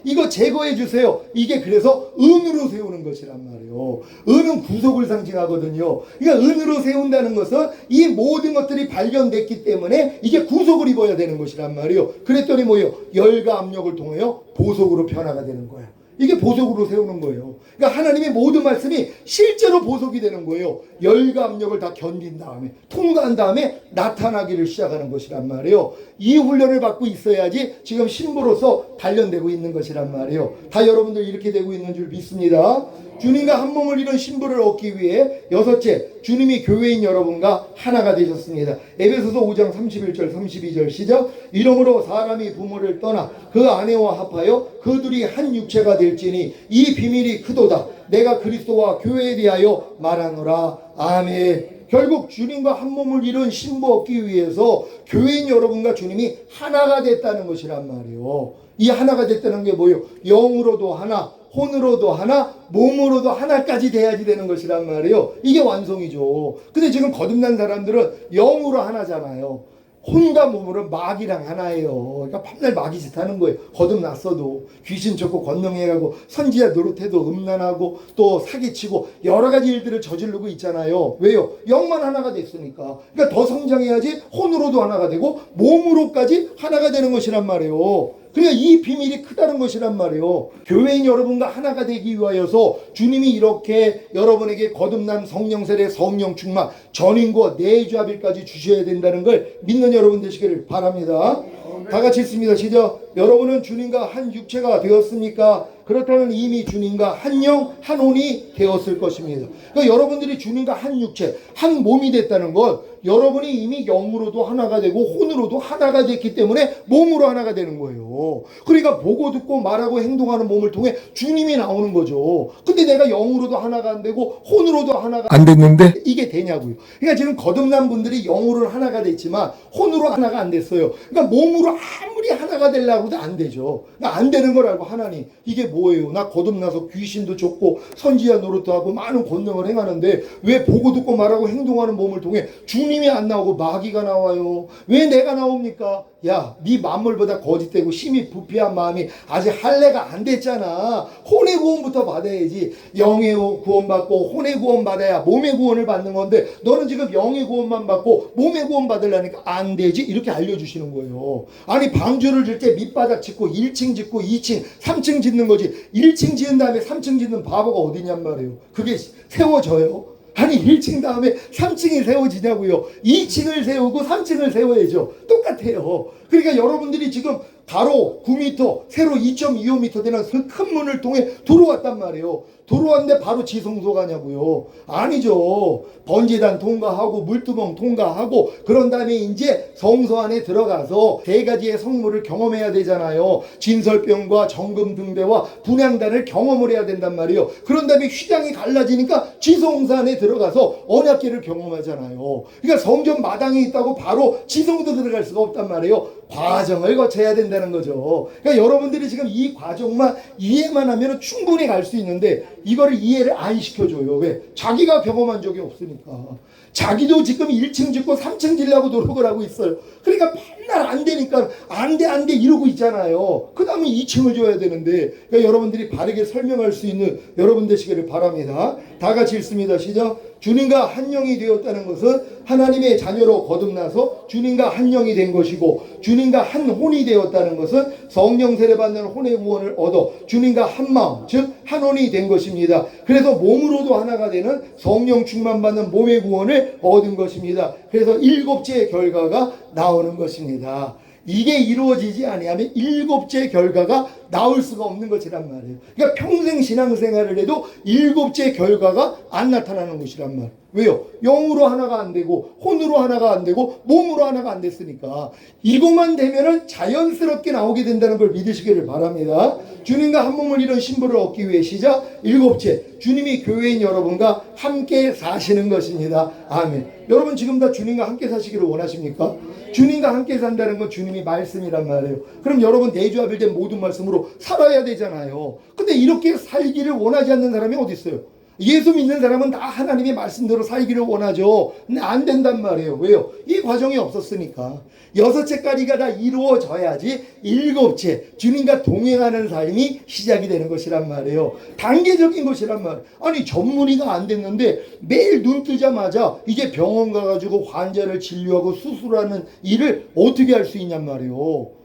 이거 제거해 주세요. 이게 그래서 은으로 세우는 것이란 말이에요. 은은 구속을 상징하거든요. 그러니까 은으로 세운다는 것은 이 모든 것들이 발견됐기 때문에 이게 구속을 입어야 되는 것이란 말이에요. 그랬더니 뭐예요? 열과 압력을 통하여 보석으로 변화가 되는 거예요. 이게 보석으로 세우는 거예요. 그러니까 하나님의 모든 말씀이 실제로 보석이 되는 거예요. 열과 압력을 다 견딘 다음에 통과한 다음에 나타나기를 시작하는 것이란 말이에요. 이 훈련을 받고 있어야지 지금 신부로서 단련되고 있는 것이란 말이에요. 다 여러분들 이렇게 되고 있는 줄 믿습니다. 주님과 한 몸을 이룬 신부를 얻기 위해 여섯째, 주님이 교회인 여러분과 하나가 되셨습니다. 에베소서 5장 31절 32절 시작. 이러므로 사람이 부모를 떠나 그 아내와 합하여 그 둘이 한 육체가 될지니 이 비밀이 크도다. 내가 그리스도와 교회에 대하여 말하노라. 아멘. 결국 주님과 한 몸을 이룬 신부 얻기 위해서 교회인 여러분과 주님이 하나가 됐다는 것이란 말이에요. 이 하나가 됐다는 게 뭐예요? 영으로도 하나, 혼으로도 하나, 몸으로도 하나까지 돼야지 되는 것이란 말이에요. 이게 완성이죠. 근데 지금 거듭난 사람들은 영으로 하나잖아요. 혼과 몸으로 마귀랑 하나예요. 그러니까 밤날 마귀 짓 하는 거예요. 거듭났어도 귀신 쫓고 권능해가고 선지자 노릇해도 음란하고 또 사기치고 여러 가지 일들을 저지르고 있잖아요. 왜요? 영만 하나가 됐으니까. 그러니까 더 성장해야지 혼으로도 하나가 되고 몸으로까지 하나가 되는 것이란 말이에요. 그러니까 이 비밀이 크다는 것이란 말이에요. 교회인 여러분과 하나가 되기 위하여서 주님이 이렇게 여러분에게 거듭난 성령 세례, 성령 충만, 전인과 내주합일까지 주셔야 된다는 걸 믿는 여러분 되시기를 바랍니다. 다 같이 읽습니다. 시작. 여러분은 주님과 한 육체가 되었습니까? 그렇다면 이미 주님과 한 영, 한 혼이 되었을 것입니다. 그러니까 여러분들이 주님과 한 육체, 한 몸이 됐다는 건 여러분이 이미 영으로도 하나가 되고 혼으로도 하나가 됐기 때문에 몸으로 하나가 되는 거예요. 그러니까 보고 듣고 말하고 행동하는 몸을 통해 주님이 나오는 거죠. 근데 내가 영으로도 하나가 안 되고 혼으로도 하나가 안 됐는데 이게 되냐고요. 그러니까 지금 거듭난 분들이 영으로는 하나가 됐지만 혼으로 하나가 안 됐어요. 그러니까 몸으로 아무리 하나가 되려고 해도 안 되죠. 그러니까 안 되는 걸 알고 하나님, 이게 뭐예요? 나 거듭나서 귀신도 쫓고 선지자 노릇도 하고 많은 권능을 행하는데 왜 보고 듣고 말하고 행동하는 몸을 통해 주님이 안 나오고 마귀가 나와요? 왜 내가 나옵니까? 야, 네 만물보다 거짓되고 심히 부패한 마음이 아직 할례가 안 됐잖아. 혼의 구원부터 받아야지. 영의 구원 받고 혼의 구원 받아야 몸의 구원을 받는 건데 너는 지금 영의 구원만 받고 몸의 구원 받으려니까 안 되지? 이렇게 알려주시는 거예요. 아니 방주를 질 때 밑바닥 짓고 1층 짓고 2층 3층 짓는 거지 1층 지은 다음에 3층 짓는 바보가 어디냔 말이에요. 그게 세워져요? 아니 1층 다음에 3층이 세워지냐고요. 2층을 세우고 3층을 세워야죠. 똑같아요. 그러니까 여러분들이 지금 가로 9m, 세로 2.25m 되는 그 큰 문을 통해 들어왔단 말이에요. 들어왔는데 바로 지성소 가냐고요? 아니죠. 번제단 통과하고 물두멍 통과하고 그런 다음에 이제 성소 안에 들어가서 세 가지의 성물을 경험해야 되잖아요. 진설병과 정금 등대와 분향단을 경험을 해야 된단 말이에요. 그런 다음에 휘장이 갈라지니까 지성소 안에 들어가서 언약궤를 경험하잖아요. 그러니까 성전 마당에 있다고 바로 지성소 들어갈 수가 없단 말이에요. 과정을 거쳐야 된다는 거죠. 그러니까 여러분들이 지금 이 과정만 이해만 하면 충분히 갈 수 있는데 이거를 이해를 안 시켜줘요. 왜? 자기가 경험한 적이 없으니까. 자기도 지금 1층 짓고 3층 지려고 노력을 하고 있어요. 그러니까 맨날 안 되니까 안 돼 이러고 있잖아요. 그 다음에 2층을 줘야 되는데 그러니까 여러분들이 바르게 설명할 수 있는 여러분 되시기를 바랍니다. 다 같이 읽습니다. 시작. 주님과 한 영이 되었다는 것은 하나님의 자녀로 거듭나서 주님과 한 영이 된 것이고 주님과 한 혼이 되었다는 것은 성령 세례받는 혼의 구원을 얻어 주님과 한 마음 즉 한 혼이 된 것입니다. 그래서 몸으로도 하나가 되는 성령 충만받는 몸의 구원을 얻은 것입니다. 그래서 7째 결과가 나오는 것입니다. 이게 이루어지지 아니하면 7째 결과가 나올 수가 없는 것이란 말이에요. 그러니까 평생 신앙생활을 해도 7째 결과가 안 나타나는 것이란 말이에요. 왜요? 영으로 하나가 안 되고 혼으로 하나가 안 되고 몸으로 하나가 안 됐으니까 이것만 되면은 자연스럽게 나오게 된다는 걸 믿으시기를 바랍니다. 주님과 한 몸을 이룬 신부를 얻기 위해 시작 7째 주님이 교회인 여러분과 함께 사시는 것입니다. 아멘. 여러분 지금 다 주님과 함께 사시기를 원하십니까? 주님과 함께 산다는 건 주님이 말씀이란 말이에요. 그럼 여러분 내주합일된 모든 말씀으로 살아야 되잖아요. 근데 이렇게 살기를 원하지 않는 사람이 어디 있어요? 예수 믿는 사람은 다 하나님의 말씀대로 살기를 원하죠. 근데 안 된단 말이에요. 왜요? 이 과정이 없었으니까. 6채까지가 다 이루어져야지 7채 주님과 동행하는 삶이 시작이 되는 것이란 말이에요. 단계적인 것이란 말이에요. 아니 전문의가 안 됐는데 매일 눈 뜨자마자 이제 병원 가가지고 환자를 진료하고 수술하는 일을 어떻게 할 수 있냔 말이에요.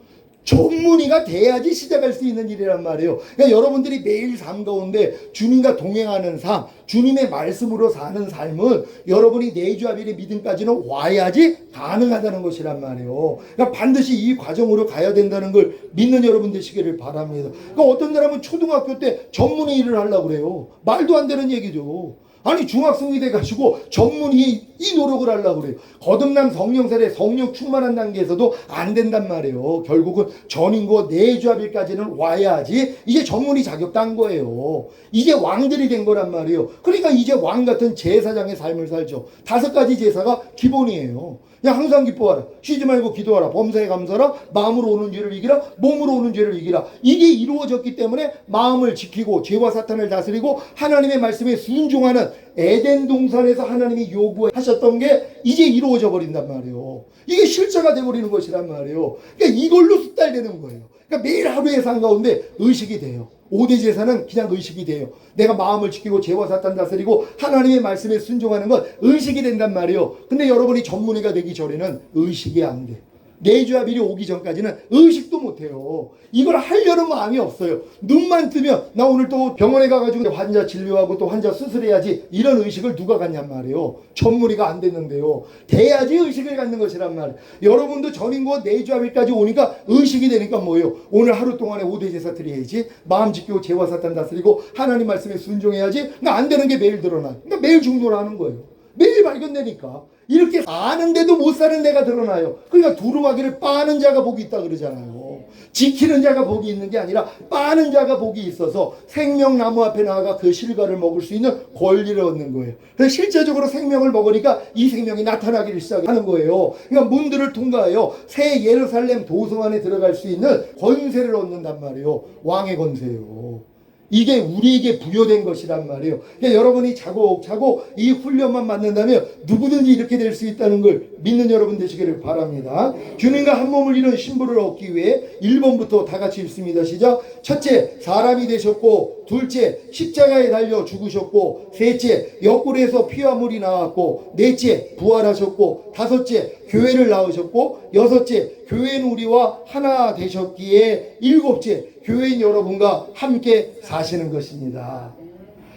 전문의가 돼야지 시작할 수 있는 일이란 말이에요. 그러니까 여러분들이 매일 삶 가운데 주님과 동행하는 삶, 주님의 말씀으로 사는 삶은 여러분이 내주합일의 믿음까지는 와야지 가능하다는 것이란 말이에요. 그러니까 반드시 이 과정으로 가야 된다는 걸 믿는 여러분 되시기를 바랍니다. 그러니까 어떤 사람은 초등학교 때 전문의 일을 하려고 그래요. 말도 안 되는 얘기죠. 아니 중학생이 돼가지고 전문의 이 노력을 하려고 그래요. 거듭난 성령 세례 성령 충만한 단계에서도 안 된단 말이에요. 결국은 전인고 내주합일까지는 와야지 이제 전문의 자격 딴 거예요. 이제 왕들이 된 거란 말이에요. 그러니까 이제 왕 같은 제사장의 삶을 살죠. 5가지 제사가 기본이에요. 그냥 항상 기뻐하라. 쉬지 말고 기도하라. 범사에 감사하라. 마음으로 오는 죄를 이기라. 몸으로 오는 죄를 이기라. 이게 이루어졌기 때문에 마음을 지키고 죄와 사탄을 다스리고 하나님의 말씀에 순종하는 에덴 동산에서 하나님이 요구하셨던 게 이제 이루어져 버린단 말이에요. 이게 실체가 돼버리는 것이란 말이에요. 그러니까 이걸로 숙달되는 거예요. 그러니까 매일 하루의 삶 가운데 의식이 돼요. 5대 제사는 그냥 의식이 돼요. 내가 마음을 지키고 죄와 사탄 다스리고 하나님의 말씀에 순종하는 건 의식이 된단 말이에요. 근데 여러분이 전문의가 되기 전에는 의식이 안 돼. 내주합일이 오기 전까지는 의식도 못해요. 이걸 하려는 마음이 없어요. 눈만 뜨면 나 오늘 또 병원에 가가지고 환자 진료하고 또 환자 수술해야지 이런 의식을 누가 갖냔 말이에요. 전문의가 안 됐는데요. 돼야지 의식을 갖는 것이란 말이에요. 여러분도 전인과 내주합일까지 오니까 의식이 되니까 뭐예요? 오늘 하루 동안에 5대 제사 드려야지. 마음 지키고 죄와 사탄 다스리고 하나님 말씀에 순종해야지. 그러니까 안 되는 게 매일 드러나요. 그러니까 매일 중노를 하는 거예요. 매일 발견되니까. 이렇게 아는데도 못 사는 데가 드러나요. 그러니까 두루마기를 빠는 자가 복이 있다 그러잖아요. 지키는 자가 복이 있는 게 아니라 빠는 자가 복이 있어서 생명나무 앞에 나아가 그 실과를 먹을 수 있는 권리를 얻는 거예요. 그래서 실제적으로 생명을 먹으니까 이 생명이 나타나기를 시작하는 거예요. 그러니까 문들을 통과하여 새 예루살렘 도성 안에 들어갈 수 있는 권세를 얻는단 말이에요. 왕의 권세요. 이게 우리에게 부여된 것이란 말이에요. 그러니까 여러분이 차곡차곡 이 훈련만 받는다면 누구든지 이렇게 될 수 있다는 걸 믿는 여러분 되시기를 바랍니다. 주님과 한 몸을 이룬 신부를 얻기 위해 1번부터 다 같이 읽습니다. 시작. 첫째, 사람이 되셨고, 둘째, 십자가에 달려 죽으셨고, 셋째, 옆구리에서 피와 물이 나왔고, 넷째, 부활하셨고, 다섯째, 교회를 낳으셨고, 여섯째, 교회는 우리와 하나 되셨기에, 일곱째, 교회인 여러분과 함께 사시는 것입니다.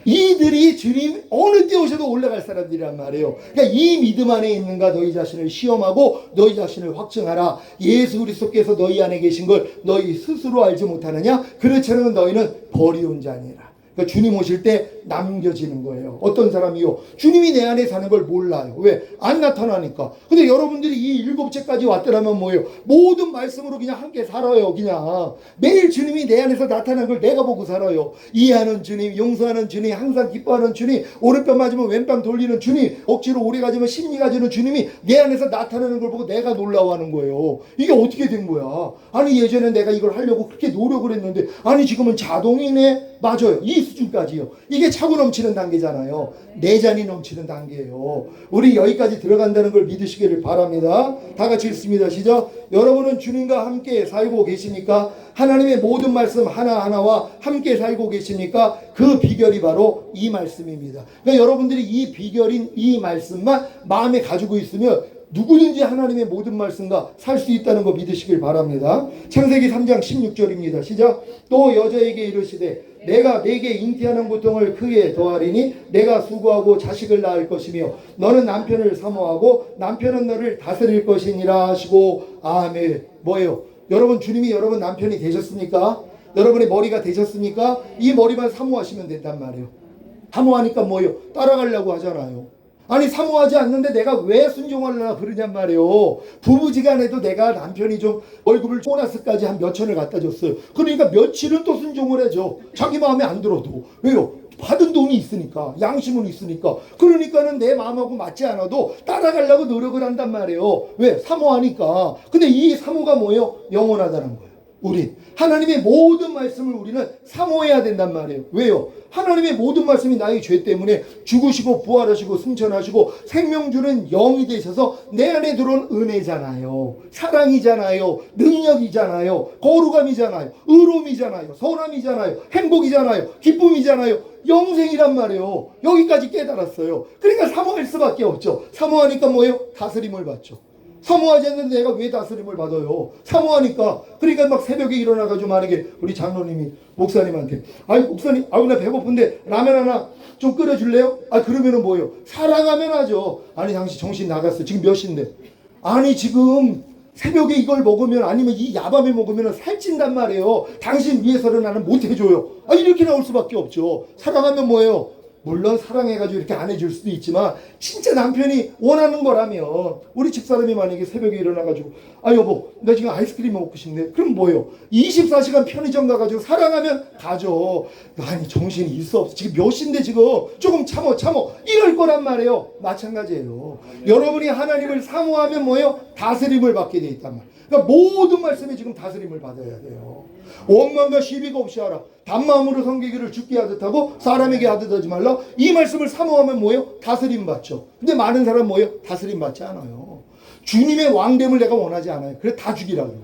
이들이 주님 어느 때 오셔도 올라갈 사람들이란 말이에요. 그러니까 이 믿음 안에 있는가 너희 자신을 시험하고 너희 자신을 확증하라. 예수 그리스도께서 너희 안에 계신 걸 너희 스스로 알지 못하느냐? 그렇지 않으면 너희는 버리온 자니라. 그러니까 주님 오실 때 남겨지는 거예요. 어떤 사람이요? 주님이 내 안에 사는 걸 몰라요. 왜? 안 나타나니까. 근데 여러분들이 이 7채까지 왔더라면 뭐예요? 모든 말씀으로 그냥 함께 살아요. 그냥 매일 주님이 내 안에서 나타나는 걸 내가 보고 살아요. 이해하는 주님, 용서하는 주님, 항상 기뻐하는 주님, 오른뺨 맞으면 왼뺨 돌리는 주님, 억지로 오래 가지면 심리 가지는 주님이 내 안에서 나타나는 걸 보고 내가 놀라워하는 거예요. 이게 어떻게 된 거야? 아니 예전에 내가 이걸 하려고 그렇게 노력을 했는데 아니 지금은 자동이네. 맞아요. 이 수준까지요. 이게 차고 넘치는 단계잖아요. 내잔이 넘치는 단계예요. 우리 여기까지 들어간다는 걸 믿으시기를 바랍니다. 다 같이 읽습니다. 시작. 여러분은 주님과 함께 살고 계십니까? 하나님의 모든 말씀 하나하나와 함께 살고 계십니까? 그 비결이 바로 이 말씀입니다. 그러니까 여러분들이 이 비결인 이 말씀만 마음에 가지고 있으면 누구든지 하나님의 모든 말씀과 살 수 있다는 거 믿으시길 바랍니다. 창세기 3장 16절입니다. 시작. 또 여자에게 이르시되 내가 내게 잉태하는 고통을 크게 더하리니 내가 수고하고 자식을 낳을 것이며 너는 남편을 사모하고 남편은 너를 다스릴 것이니라 하시고 아멘. 뭐예요? 여러분 주님이 여러분 남편이 되셨습니까? 여러분의 머리가 되셨습니까? 이 머리만 사모하시면 된단 말이에요. 사모하니까 뭐예요? 따라가려고 하잖아요. 아니 사모하지 않는데 내가 왜 순종하려나 그러냔 말이에요. 부부지간에도 내가 남편이 좀 월급을 보너스까지 한 몇천을 갖다 줬어요. 그러니까 며칠은 또 순종을 해줘. 자기 마음에 안 들어도. 왜요? 받은 돈이 있으니까, 양심은 있으니까. 그러니까는 내 마음하고 맞지 않아도 따라가려고 노력을 한단 말이에요. 왜? 사모하니까. 근데 이 사모가 뭐예요? 영원하다는 거예요. 우리 하나님의 모든 말씀을 우리는 사모해야 된단 말이에요. 왜요? 하나님의 모든 말씀이 나의 죄 때문에 죽으시고 부활하시고 승천하시고 생명 주는 영이 되셔서 내 안에 들어온 은혜잖아요. 사랑이잖아요. 능력이잖아요. 거룩함이잖아요. 의로움이잖아요. 선함이잖아요. 행복이잖아요. 기쁨이잖아요. 영생이란 말이에요. 여기까지 깨달았어요. 그러니까 사모할 수밖에 없죠. 사모하니까 뭐예요? 다스림을 받죠. 사모하지 않는데 내가 왜 다스림을 받아요? 사모하니까. 그러니까 막 새벽에 일어나가지고 만약에 우리 장로님이 목사님한테 아이 목사님 나 배고픈데 라면 하나 좀 끓여줄래요? 그러면은 뭐예요? 사랑하면 하죠. 아니 당신 정신 나갔어. 지금 몇 시인데? 아니 지금 새벽에 이걸 먹으면 아니면 이 야밤에 먹으면 살찐단 말이에요. 당신 위해서는 나는 못 해줘요. 이렇게 나올 수밖에 없죠. 사랑하면 뭐예요? 물론 사랑해가지고 이렇게 안 해줄 수도 있지만 진짜 남편이 원하는 거라면 우리 집사람이 만약에 새벽에 일어나가지고 여보 나 지금 아이스크림 먹고 싶네. 그럼 뭐예요? 24시간 편의점 가가지고 사랑하면 가죠. 아니 정신이 있어 없어. 지금 몇 시인데 지금 조금 참어 이럴 거란 말이에요. 마찬가지예요. 여러분이 하나님을 사모하면 뭐예요? 다스림을 받게 돼 있단 말이에요. 그러니까 모든 말씀에 지금 다스림을 받아야 돼요. 원망과 시비가 없이 하라. 단마음으로 섬기기를 주께 하듯 하고 사람에게 하듯 하지 말라. 이 말씀을 사모하면 뭐예요? 다스림 받죠. 근데 많은 사람은 뭐예요? 다스림 받지 않아요. 주님의 왕됨을 내가 원하지 않아요. 그래 다 죽이라고.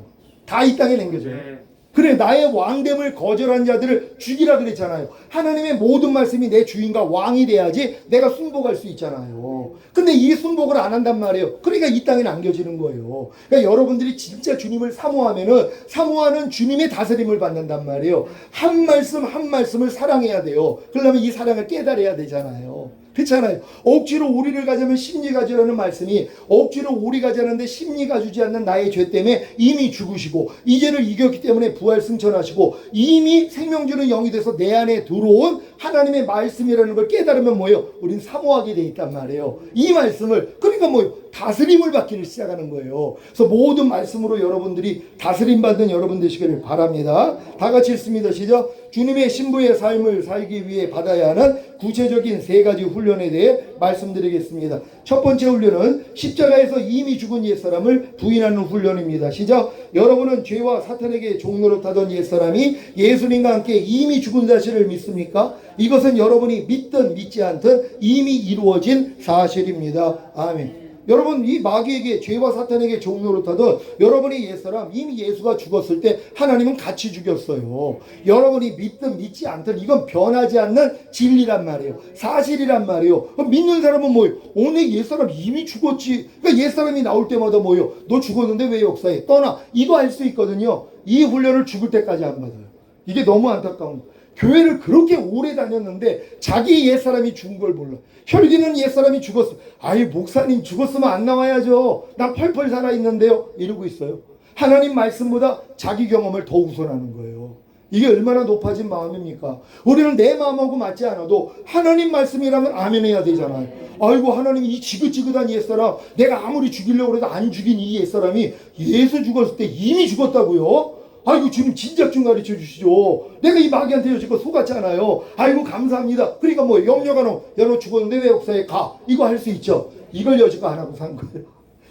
다 이 땅에 남겨줘요. 그래 나의 왕됨을 거절한 자들을 죽이라 그랬잖아요. 하나님의 모든 말씀이 내 주인과 왕이 돼야지 내가 순복할 수 있잖아요. 근데 이 순복을 안 한단 말이에요. 그러니까 이 땅에 남겨지는 거예요. 그러니까 여러분들이 진짜 주님을 사모하면은 사모하는 주님의 다스림을 받는단 말이에요. 한 말씀 한 말씀을 사랑해야 돼요. 그러려면 이 사랑을 깨달아야 되잖아요. 그렇잖아요. 억지로 우리를 가자면 심리 가지라는 말씀이 억지로 우리 가자는데 심리가 주지 않는 나의 죄 때문에 이미 죽으시고 이제를 이겼기 때문에 부활 승천하시고 이미 생명 주는 영이 돼서 내 안에 들어온 하나님의 말씀이라는 걸 깨달으면 뭐예요? 우린 사모하게 돼 있단 말이에요. 이 말씀을 그러니까 뭐예요? 다스림을 받기를 시작하는 거예요. 그래서 모든 말씀으로 여러분들이 다스림 받는 여러분 되시기를 바랍니다. 다 같이 읽습니다. 시작. 주님의 신부의 삶을 살기 위해 받아야 하는 구체적인 3가지 훈련에 대해 말씀드리겠습니다. 첫 번째 훈련은 십자가에서 이미 죽은 옛사람을 부인하는 훈련입니다. 시작. 여러분은 죄와 사탄에게 종노릇하던 옛사람이 예수님과 함께 이미 죽은 사실을 믿습니까? 이것은 여러분이 믿든 믿지 않든 이미 이루어진 사실입니다. 아멘. 여러분 이 마귀에게 죄와 사탄에게 종노릇하던 여러분의 옛사람 이미 예수가 죽었을 때 하나님은 같이 죽였어요. 여러분이 믿든 믿지 않든 이건 변하지 않는 진리란 말이에요. 사실이란 말이에요. 믿는 사람은 뭐예요? 오늘 옛사람 이미 죽었지. 그러니까 옛사람이 나올 때마다 뭐예요? 너 죽었는데 왜 역사해? 떠나. 이거 알 수 있거든요. 이 훈련을 죽을 때까지 안 받아요. 이게 너무 안타까운 거예요. 교회를 그렇게 오래 다녔는데 자기 옛사람이 죽은 걸 몰라. 혈기는 옛사람이 죽었어. 아이 목사님 죽었으면 안 나와야죠. 나 펄펄 살아있는데요. 이러고 있어요. 하나님 말씀보다 자기 경험을 더 우선하는 거예요. 이게 얼마나 높아진 마음입니까? 우리는 내 마음하고 맞지 않아도 하나님 말씀이라면 아멘 해야 되잖아요. 아이고 하나님 이 지긋지긋한 옛사람 내가 아무리 죽이려고 해도 안 죽인 이 옛사람이 예수 죽었을 때 이미 죽었다고요? 아이고 주님 진작 좀 가르쳐 주시죠. 내가 이 마귀한테 여지껏 속았지 않아요. 아이고 감사합니다. 그러니까 뭐 염려가 너 죽었는데 왜 역사에 가? 이거 할 수 있죠. 이걸 여지껏 안 하고 산 거예요.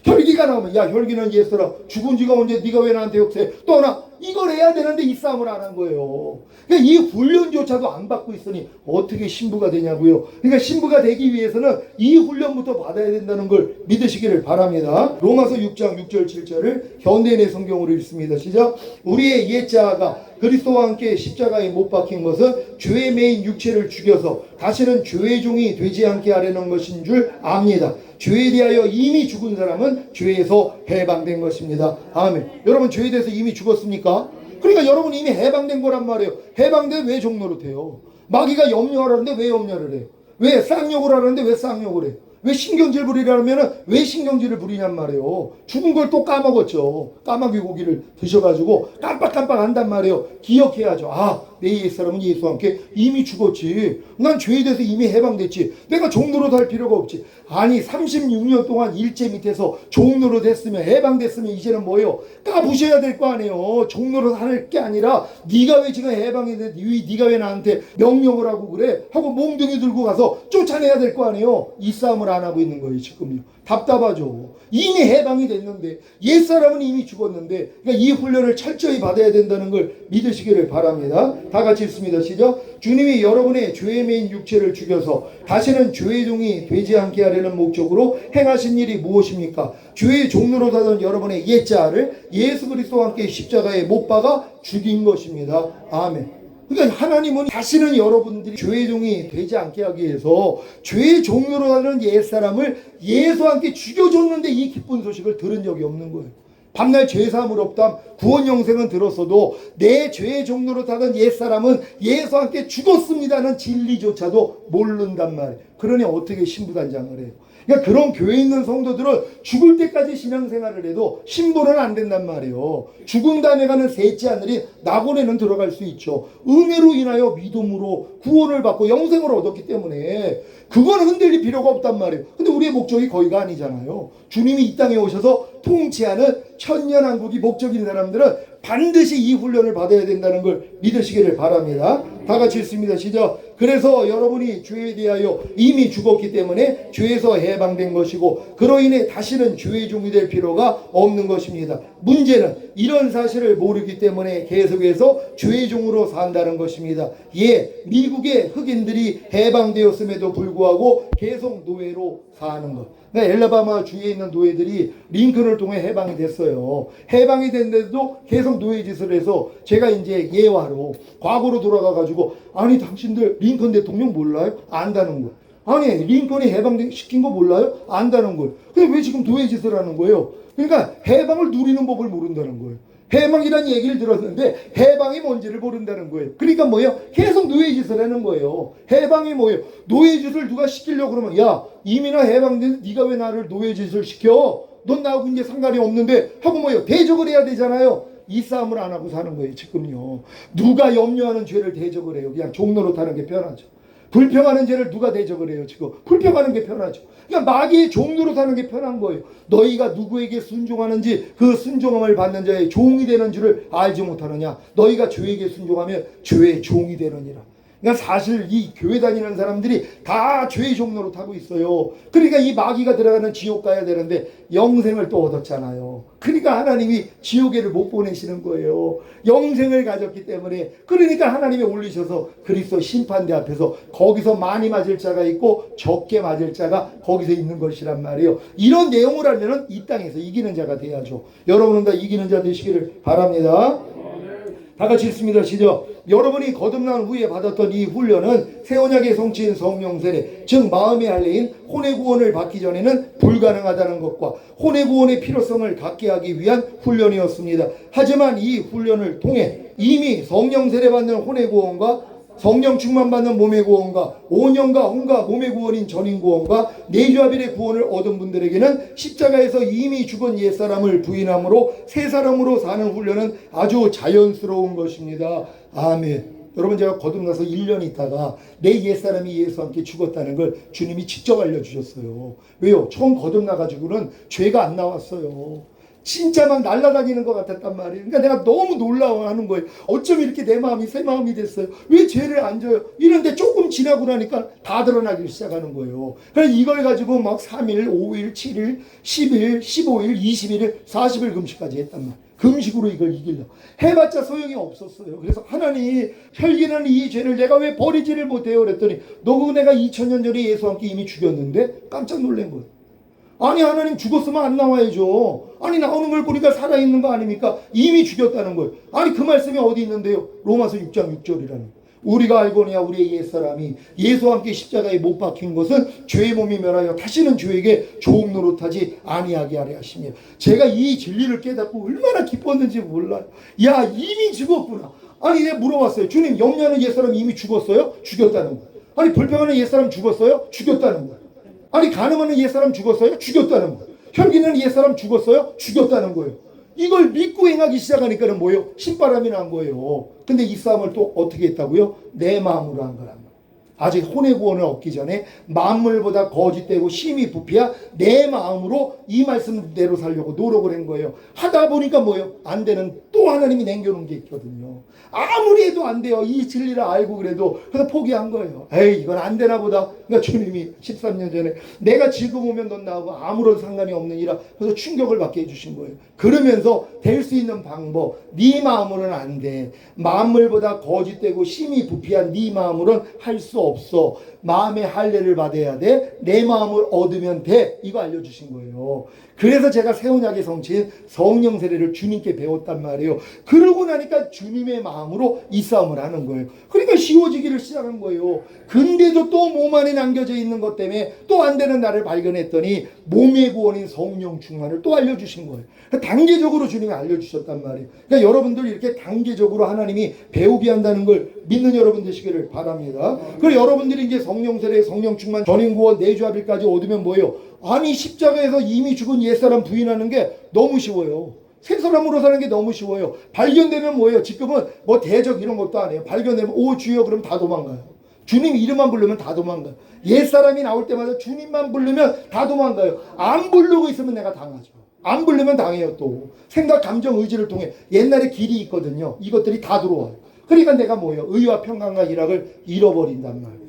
혈기가 나오면 야 혈기는 옛사람 죽은 지가 언제 네가 왜 나한테 역사해? 또 하나 이걸 해야 되는데 이 싸움을 안 한 거예요. 그러니까 이 훈련조차도 안 받고 있으니 어떻게 신부가 되냐고요. 그러니까 신부가 되기 위해서는 이 훈련부터 받아야 된다는 걸 믿으시기를 바랍니다. 로마서 6장 6절 7절을 현대인의 성경으로 읽습니다. 시작. 우리의 옛자아가 그리스도와 함께 십자가에 못 박힌 것은 죄의 매인 육체를 죽여서 다시는 죄의 종이 되지 않게 하려는 것인 줄 압니다. 죄에 대하여 이미 죽은 사람은 죄에서 해방된 것입니다. 아멘. 여러분 죄에 대해서 이미 죽었습니까? 그러니까 여러분 이미 해방된 거란 말이에요. 해방된 왜 종노릇해요? 마귀가 염려하라는데 왜 염려를 해요? 왜 쌍욕을 하는데 왜 쌍욕을 해요? 왜 신경질 부리라면은 왜 신경질을 부리냔 말이에요. 죽은 걸 또 까먹었죠. 까마귀 고기를 드셔가지고 깜빡깜빡 한단 말이에요. 기억해야죠. 아, 내 옛사람은 예수와 함께 이미 죽었지. 난 죄에 대해서 이미 해방됐지. 내가 종노릇 할 필요가 없지. 아니 36년 동안 일제 밑에서 종노릇 했으면 해방됐으면 이제는 뭐예요? 까부셔야 될 거 아니에요. 종노릇 할 게 아니라 네가 왜 지금 해방이 됐는데 네가 왜 나한테 명령을 하고 그래? 하고 몽둥이 들고 가서 쫓아내야 될 거 아니에요. 이 싸움을 안 하고 있는 거예요 지금요. 답답하죠. 이미 해방이 됐는데 옛사람은 이미 죽었는데 그러니까 이 훈련을 철저히 받아야 된다는 걸 믿으시기를 바랍니다. 다 같이 읽습니다. 시작. 주님이 여러분의 죄의 매인 육체를 죽여서 다시는 죄의 종이 되지 않게 하려는 목적으로 행하신 일이 무엇입니까? 죄의 종로로 사던 여러분의 옛자아를 예수 그리스도와 함께 십자가에 못 박아 죽인 것입니다. 아멘. 그러니까 하나님은 다시는 여러분들이 죄의 종이 되지 않게 하기 위해서 죄의 종로로 사는 옛사람을 예수와 함께 죽여줬는데 이 기쁜 소식을 들은 적이 없는 거예요. 밤날 죄사함을 없담 구원 영생은 들었어도 내 죄의 종로로 타던 옛사람은 예수와 함께 죽었습니다는 진리조차도 모른단 말이에요. 그러니 어떻게 신부단장을 해요? 그러니까 그런 교회에 있는 성도들은 죽을 때까지 신앙생활을 해도 신부는 안 된단 말이에요. 죽은 다음에 가는 셋째 하늘인 낙원에는 들어갈 수 있죠. 은혜로 인하여 믿음으로 구원을 받고 영생을 얻었기 때문에 그건 흔들릴 필요가 없단 말이에요. 근데 우리의 목적이 거기가 아니잖아요. 주님이 이 땅에 오셔서 통치하는 천년왕국이 목적인 사람들은 반드시 이 훈련을 받아야 된다는 걸 믿으시기를 바랍니다. 다 같이 읽습니다. 시작. 그래서 여러분이 죄에 대하여 이미 죽었기 때문에 죄에서 해방된 것이고 그로 인해 다시는 죄의 종이 될 필요가 없는 것입니다. 문제는 이런 사실을 모르기 때문에 계속해서 죄의 종으로 산다는 것입니다. 예, 미국의 흑인들이 해방되었음에도 불구하고 계속 노예로 사는 것. 그러니까 엘라바마 주에 있는 노예들이 링컨을 통해 해방이 됐어요. 해방이 됐는데도 계속 노예 짓을 해서 제가 이제 예화로 과거로 돌아가 가지고 아니 당신들 링컨 대통령 몰라요? 안다는 거예요. 아니 링컨이 해방시킨 거 몰라요? 안다는 거예요. 근데 왜 지금 노예 짓을 하는 거예요? 그러니까 해방을 누리는 법을 모른다는 거예요. 해방이라는 얘기를 들었는데 해방이 뭔지를 모른다는 거예요. 그러니까 뭐예요? 계속 노예짓을 하는 거예요. 해방이 뭐예요? 노예짓을 누가 시키려고 그러면 야 이미나 해방된 네가 왜 나를 노예짓을 시켜? 넌 나하고 이제 상관이 없는데 하고 뭐예요? 대적을 해야 되잖아요. 이 싸움을 안 하고 사는 거예요 지금요. 누가 염려하는 죄를 대적을 해요? 그냥 종로로 타는 게 편하죠. 불평하는 죄를 누가 대적을 해요 지금? 불평하는 게 편하죠. 그러니까 마귀의 종로로 사는 게 편한 거예요. 너희가 누구에게 순종하는지 그 순종함을 받는 자의 종이 되는 줄을 알지 못하느냐. 너희가 죄에게 순종하면 죄의 종이 되느니라. 그러니까 사실 이 교회 다니는 사람들이 다 죄의 종로로 타고 있어요. 그러니까 이 마귀가 들어가는 지옥 가야 되는데 영생을 또 얻었잖아요. 그러니까 하나님이 지옥에를 못 보내시는 거예요. 영생을 가졌기 때문에. 그러니까 하나님이 올리셔서 그리스도 심판대 앞에서 거기서 많이 맞을 자가 있고 적게 맞을 자가 거기서 있는 것이란 말이에요. 이런 내용을 알면은 이 땅에서 이기는 자가 돼야죠. 여러분은 다 이기는 자 되시기를 바랍니다. 다 같이 읽습니다. 시작. 여러분이 거듭난 후에 받았던 이 훈련은 새 언약의 성취인 성령 세례, 즉 마음의 할례인 혼의 구원을 받기 전에는 불가능하다는 것과 혼의 구원의 필요성을 갖게 하기 위한 훈련이었습니다. 하지만 이 훈련을 통해 이미 성령 세례 받는 혼의 구원과 성령 충만받는 몸의 구원과 5년과 혼과 몸의 구원인 전인 구원과 내주아벨의 구원을 얻은 분들에게는 십자가에서 이미 죽은 옛사람을 부인함으로 새 사람으로 사는 훈련은 아주 자연스러운 것입니다. 아멘. 여러분, 제가 거듭나서 1년 있다가 내 옛사람이 예수와 함께 죽었다는 걸 주님이 직접 알려주셨어요. 왜요? 처음 거듭나가지고는 죄가 안 나왔어요. 진짜 막 날아다니는 것 같았단 말이에요. 그러니까 내가 너무 놀라워하는 거예요. 어쩜 이렇게 내 마음이 새 마음이 됐어요? 왜 죄를 안 져요? 이런데 조금 지나고 나니까 다 드러나기 시작하는 거예요. 그래서 이걸 가지고 막 3일, 5일, 7일, 10일, 15일, 21일, 40일 금식까지 했단 말이에요. 금식으로 이걸 이기려고 해봤자 소용이 없었어요. 그래서 하나님, 혈기는 이 죄를 내가 왜 버리지를 못해요? 그랬더니 너그 내가 2000년 전에 예수와 함께 이미 죽였는데 깜짝 놀란 거예요. 아니, 하나님, 죽었으면 안 나와야죠. 아니, 나오는 걸 보니까 살아있는 거 아닙니까? 이미 죽였다는 거예요. 아니, 그 말씀이 어디 있는데요? 로마서 6장 6절이라는. 우리가 알거니와 우리의 옛사람이 예수와 함께 십자가에 못 박힌 것은 죄의 몸이 멸하여 다시는 죄에게 조업 노릇하지 아니하게 하려 하시며. 제가 이 진리를 깨닫고 얼마나 기뻤는지 몰라요. 야, 이미 죽었구나. 아니, 내가 물어봤어요. 주님, 염려하는 옛사람 이미 죽었어요? 죽였다는 거예요. 아니, 불평하는 옛사람 죽었어요? 죽였다는 거예요. 아니, 간음하는 옛사람 죽었어요? 죽였다는 거예요. 혈기는 옛사람 죽었어요? 죽였다는 거예요. 이걸 믿고 행하기 시작하니까는 뭐예요? 신바람이 난 거예요. 근데 이 싸움을 또 어떻게 했다고요? 내 마음으로 한 거란 말이에요. 아직 혼의 구원을 얻기 전에 만물보다 거짓되고 심히 부피야 내 마음으로 이 말씀대로 살려고 노력을 한 거예요. 하다 보니까 뭐예요? 안 되는 또 하나님이 남겨놓은 게 있거든요. 아무리 해도 안 돼요. 이 진리를 알고 그래도. 그래서 포기한 거예요. 에이, 이건 안 되나 보다. 그러니까 주님이 13년 전에 내가 지금 오면 넌 나하고 아무런 상관이 없느니라. 그래서 충격을 받게 해주신 거예요. 그러면서 될 수 있는 방법, 네 마음으로는 안 돼. 만물보다 거짓되고 심히 부피한 네 마음으로는 할 수 없어. 마음의 할례를 받아야 돼. 내 마음을 얻으면 돼. 이거 알려주신 거예요. 그래서 제가 새 언약의 성취인 성령 세례를 주님께 배웠단 말이에요. 그러고 나니까 주님의 마음으로 이 싸움을 하는 거예요. 그러니까 쉬워지기를 시작한 거예요. 근데도 또 몸 안에 남겨져 있는 것 때문에 또 안 되는 나를 발견했더니 몸의 구원인 성령 충만을 또 알려주신 거예요. 단계적으로 주님이 알려주셨단 말이에요. 그러니까 여러분들 이렇게 단계적으로 하나님이 배우게 한다는 걸 믿는 여러분 되시기를 바랍니다. 그리고 여러분들이 이제 성령 세례, 성령 충만, 전인 구원, 내주합일까지 얻으면 뭐예요? 아니, 십자가에서 이미 죽은 옛사람 부인하는 게 너무 쉬워요. 새 사람으로 사는 게 너무 쉬워요. 발견되면 뭐예요? 지금은 뭐 대적 이런 것도 안 해요. 발견되면 오 주여 그럼 다 도망가요. 주님 이름만 부르면 다 도망가요. 옛사람이 나올 때마다 주님만 부르면 다 도망가요. 안 부르고 있으면 내가 당하죠. 안 부르면 당해요. 또 생각, 감정, 의지를 통해 옛날에 길이 있거든요. 이것들이 다 들어와요. 그러니까 내가 뭐예요? 의와 평강과 희락을 잃어버린단 말이에요.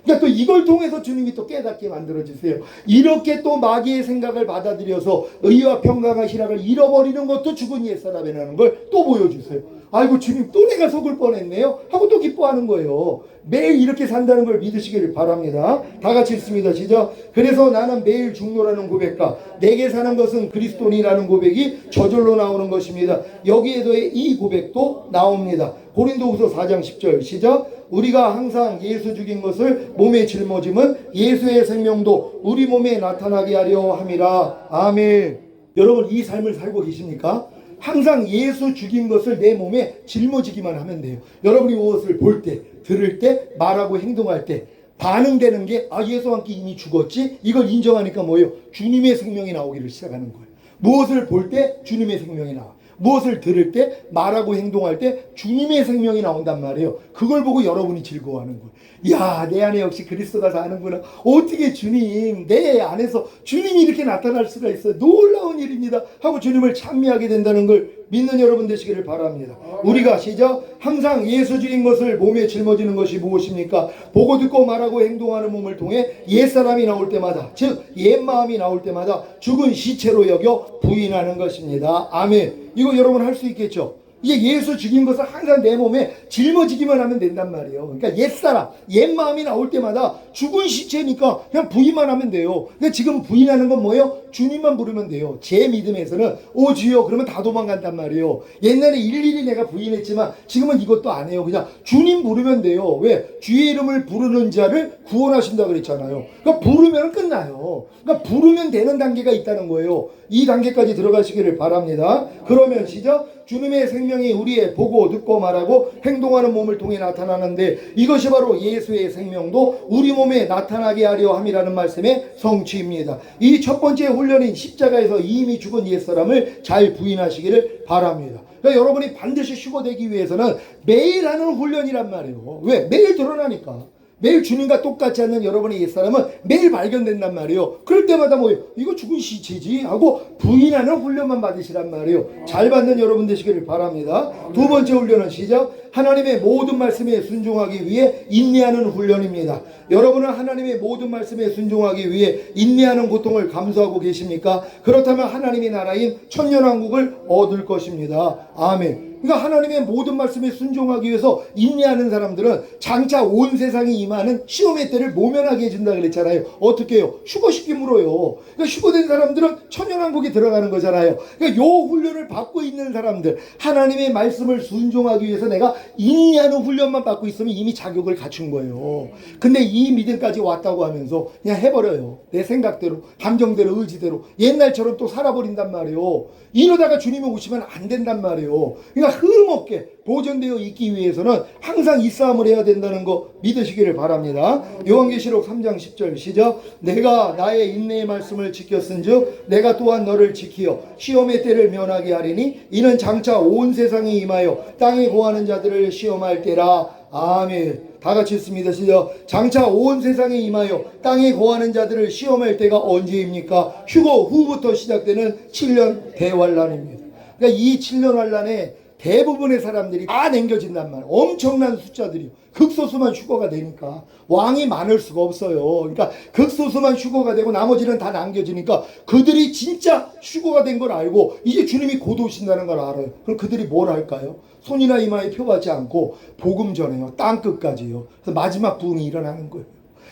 그러니까 또 이걸 통해서 주님이 또 깨닫게 만들어주세요. 이렇게 또 마귀의 생각을 받아들여서 의와 평강과 희락을 잃어버리는 것도 죽은 옛사람이라는 걸 또 보여주세요. 아이고, 주님 또 내가 속을 뻔했네요 하고 또 기뻐하는 거예요. 매일 이렇게 산다는 걸 믿으시기를 바랍니다. 다 같이 읽습니다. 시작. 그래서 나는 매일 중노라는 고백과 내게 사는 것은 그리스도니라는 고백이 저절로 나오는 것입니다. 여기에도 이 고백도 나옵니다. 고린도후서 4장 10절 시작. 우리가 항상 예수 죽인 것을 몸에 짊어짐은 예수의 생명도 우리 몸에 나타나게 하려 함이라. 아멘. 여러분, 이 삶을 살고 계십니까? 항상 예수 죽인 것을 내 몸에 짊어지기만 하면 돼요. 여러분이 무엇을 볼 때, 들을 때, 말하고 행동할 때 반응되는 게 예수와 함께 이미 죽었지? 이걸 인정하니까 뭐예요? 주님의 생명이 나오기를 시작하는 거예요. 무엇을 볼 때 주님의 생명이 나와. 무엇을 들을 때, 말하고 행동할 때 주님의 생명이 나온단 말이에요. 그걸 보고 여러분이 즐거워하는 거예요. 야, 내 안에 역시 그리스도가 사는구나. 어떻게 주님, 내 안에서 주님이 이렇게 나타날 수가 있어요. 놀라운 일입니다 하고 주님을 찬미하게 된다는 걸 믿는 여러분 되시기를 바랍니다. 우리가 시작. 항상 예수 죽인 것을 몸에 짊어지는 것이 무엇입니까? 보고 듣고 말하고 행동하는 몸을 통해 옛사람이 나올 때마다, 즉 옛마음이 나올 때마다 죽은 시체로 여겨 부인하는 것입니다. 아멘. 이거 여러분 할 수 있겠죠? 이게 예수 죽인 것을 항상 내 몸에 짊어지기만 하면 된단 말이에요. 그러니까 옛사람, 옛마음이 나올 때마다 죽은 시체니까 그냥 부인만 하면 돼요. 그러니까 지금 부인하는 건 뭐예요? 주님만 부르면 돼요. 제 믿음에서는 오 주여 그러면 다 도망간단 말이에요. 옛날에 일일이 내가 부인했지만 지금은 이것도 안 해요. 그냥 주님 부르면 돼요. 왜? 주의 이름을 부르는 자를 구원하신다 그랬잖아요. 그러니까 부르면 끝나요. 그러니까 부르면 되는 단계가 있다는 거예요. 이 단계까지 들어가시기를 바랍니다. 그러면 시작. 주님의 생명이 우리의 보고 듣고 말하고 행동하는 몸을 통해 나타나는데, 이것이 바로 예수의 생명도 우리 몸에 나타나게 하려 함이라는 말씀의 성취입니다. 이 첫 번째 훈련인 십자가에서 이미 죽은 옛사람을 잘 부인하시기를 바랍니다. 그러니까 여러분이 반드시 휴거되기 위해서는 매일 하는 훈련이란 말이에요. 왜? 매일 드러나니까. 매일 주님과 똑같지 않는 여러분의 옛사람은 매일 발견된단 말이에요. 그럴 때마다 뭐예요? 이거 죽은 시체지 하고 부인하는 훈련만 받으시란 말이에요. 잘 받는 여러분 되시기를 바랍니다. 두 번째 훈련은 시작. 하나님의 모든 말씀에 순종하기 위해 인내하는 훈련입니다. 여러분은 하나님의 모든 말씀에 순종하기 위해 인내하는 고통을 감수하고 계십니까? 그렇다면 하나님의 나라인 천년왕국을 얻을 것입니다. 아멘. 그러니까 하나님의 모든 말씀에 순종하기 위해서 인내하는 사람들은 장차 온 세상이 임하는 시험의 때를 모면하게 해준다 그랬잖아요. 어떻게 해요? 휴거시킴으로요. 그러니까 휴거된 사람들은 천년왕국에 들어가는 거잖아요. 그러니까 요 훈련을 받고 있는 사람들, 하나님의 말씀을 순종하기 위해서 내가 인내하는 훈련만 받고 있으면 이미 자격을 갖춘 거예요. 근데 이 믿음까지 왔다고 하면서 그냥 해버려요. 내 생각대로, 감정대로, 의지대로 옛날처럼 또 살아버린단 말이에요. 이러다가 주님이 오시면 안 된단 말이에요. 그러니까 흐름없게 보존되어 있기 위해서는 항상 이 싸움을 해야 된다는 거 믿으시기를 바랍니다. 요한계시록 3장 10절 시작. 내가 나의 인내의 말씀을 지켰은즉 내가 또한 너를 지키어 시험의 때를 면하게 하리니 이는 장차 온 세상이 임하여 땅에 거하는 자들을 시험할 때라. 아멘. 다 같이 읽습니다. 시작. 장차 온 세상에 임하여 땅에 거하는 자들을 시험할 때가 언제입니까? 휴거 후부터 시작되는 7년 대환란입니다. 그러니까 이 7년 환란에 대부분의 사람들이 다 남겨진단 말이에요. 엄청난 숫자들이 극소수만 휴거가 되니까 왕이 많을 수가 없어요. 그러니까 극소수만 휴거가 되고 나머지는 다 남겨지니까 그들이 진짜 휴거가 된 걸 알고 이제 주님이 곧 오신다는 걸 알아요. 그럼 그들이 뭘 할까요? 손이나 이마에 표하지 않고 복음 전해요. 땅끝까지요. 그래서 마지막 부흥이 일어나는 거예요.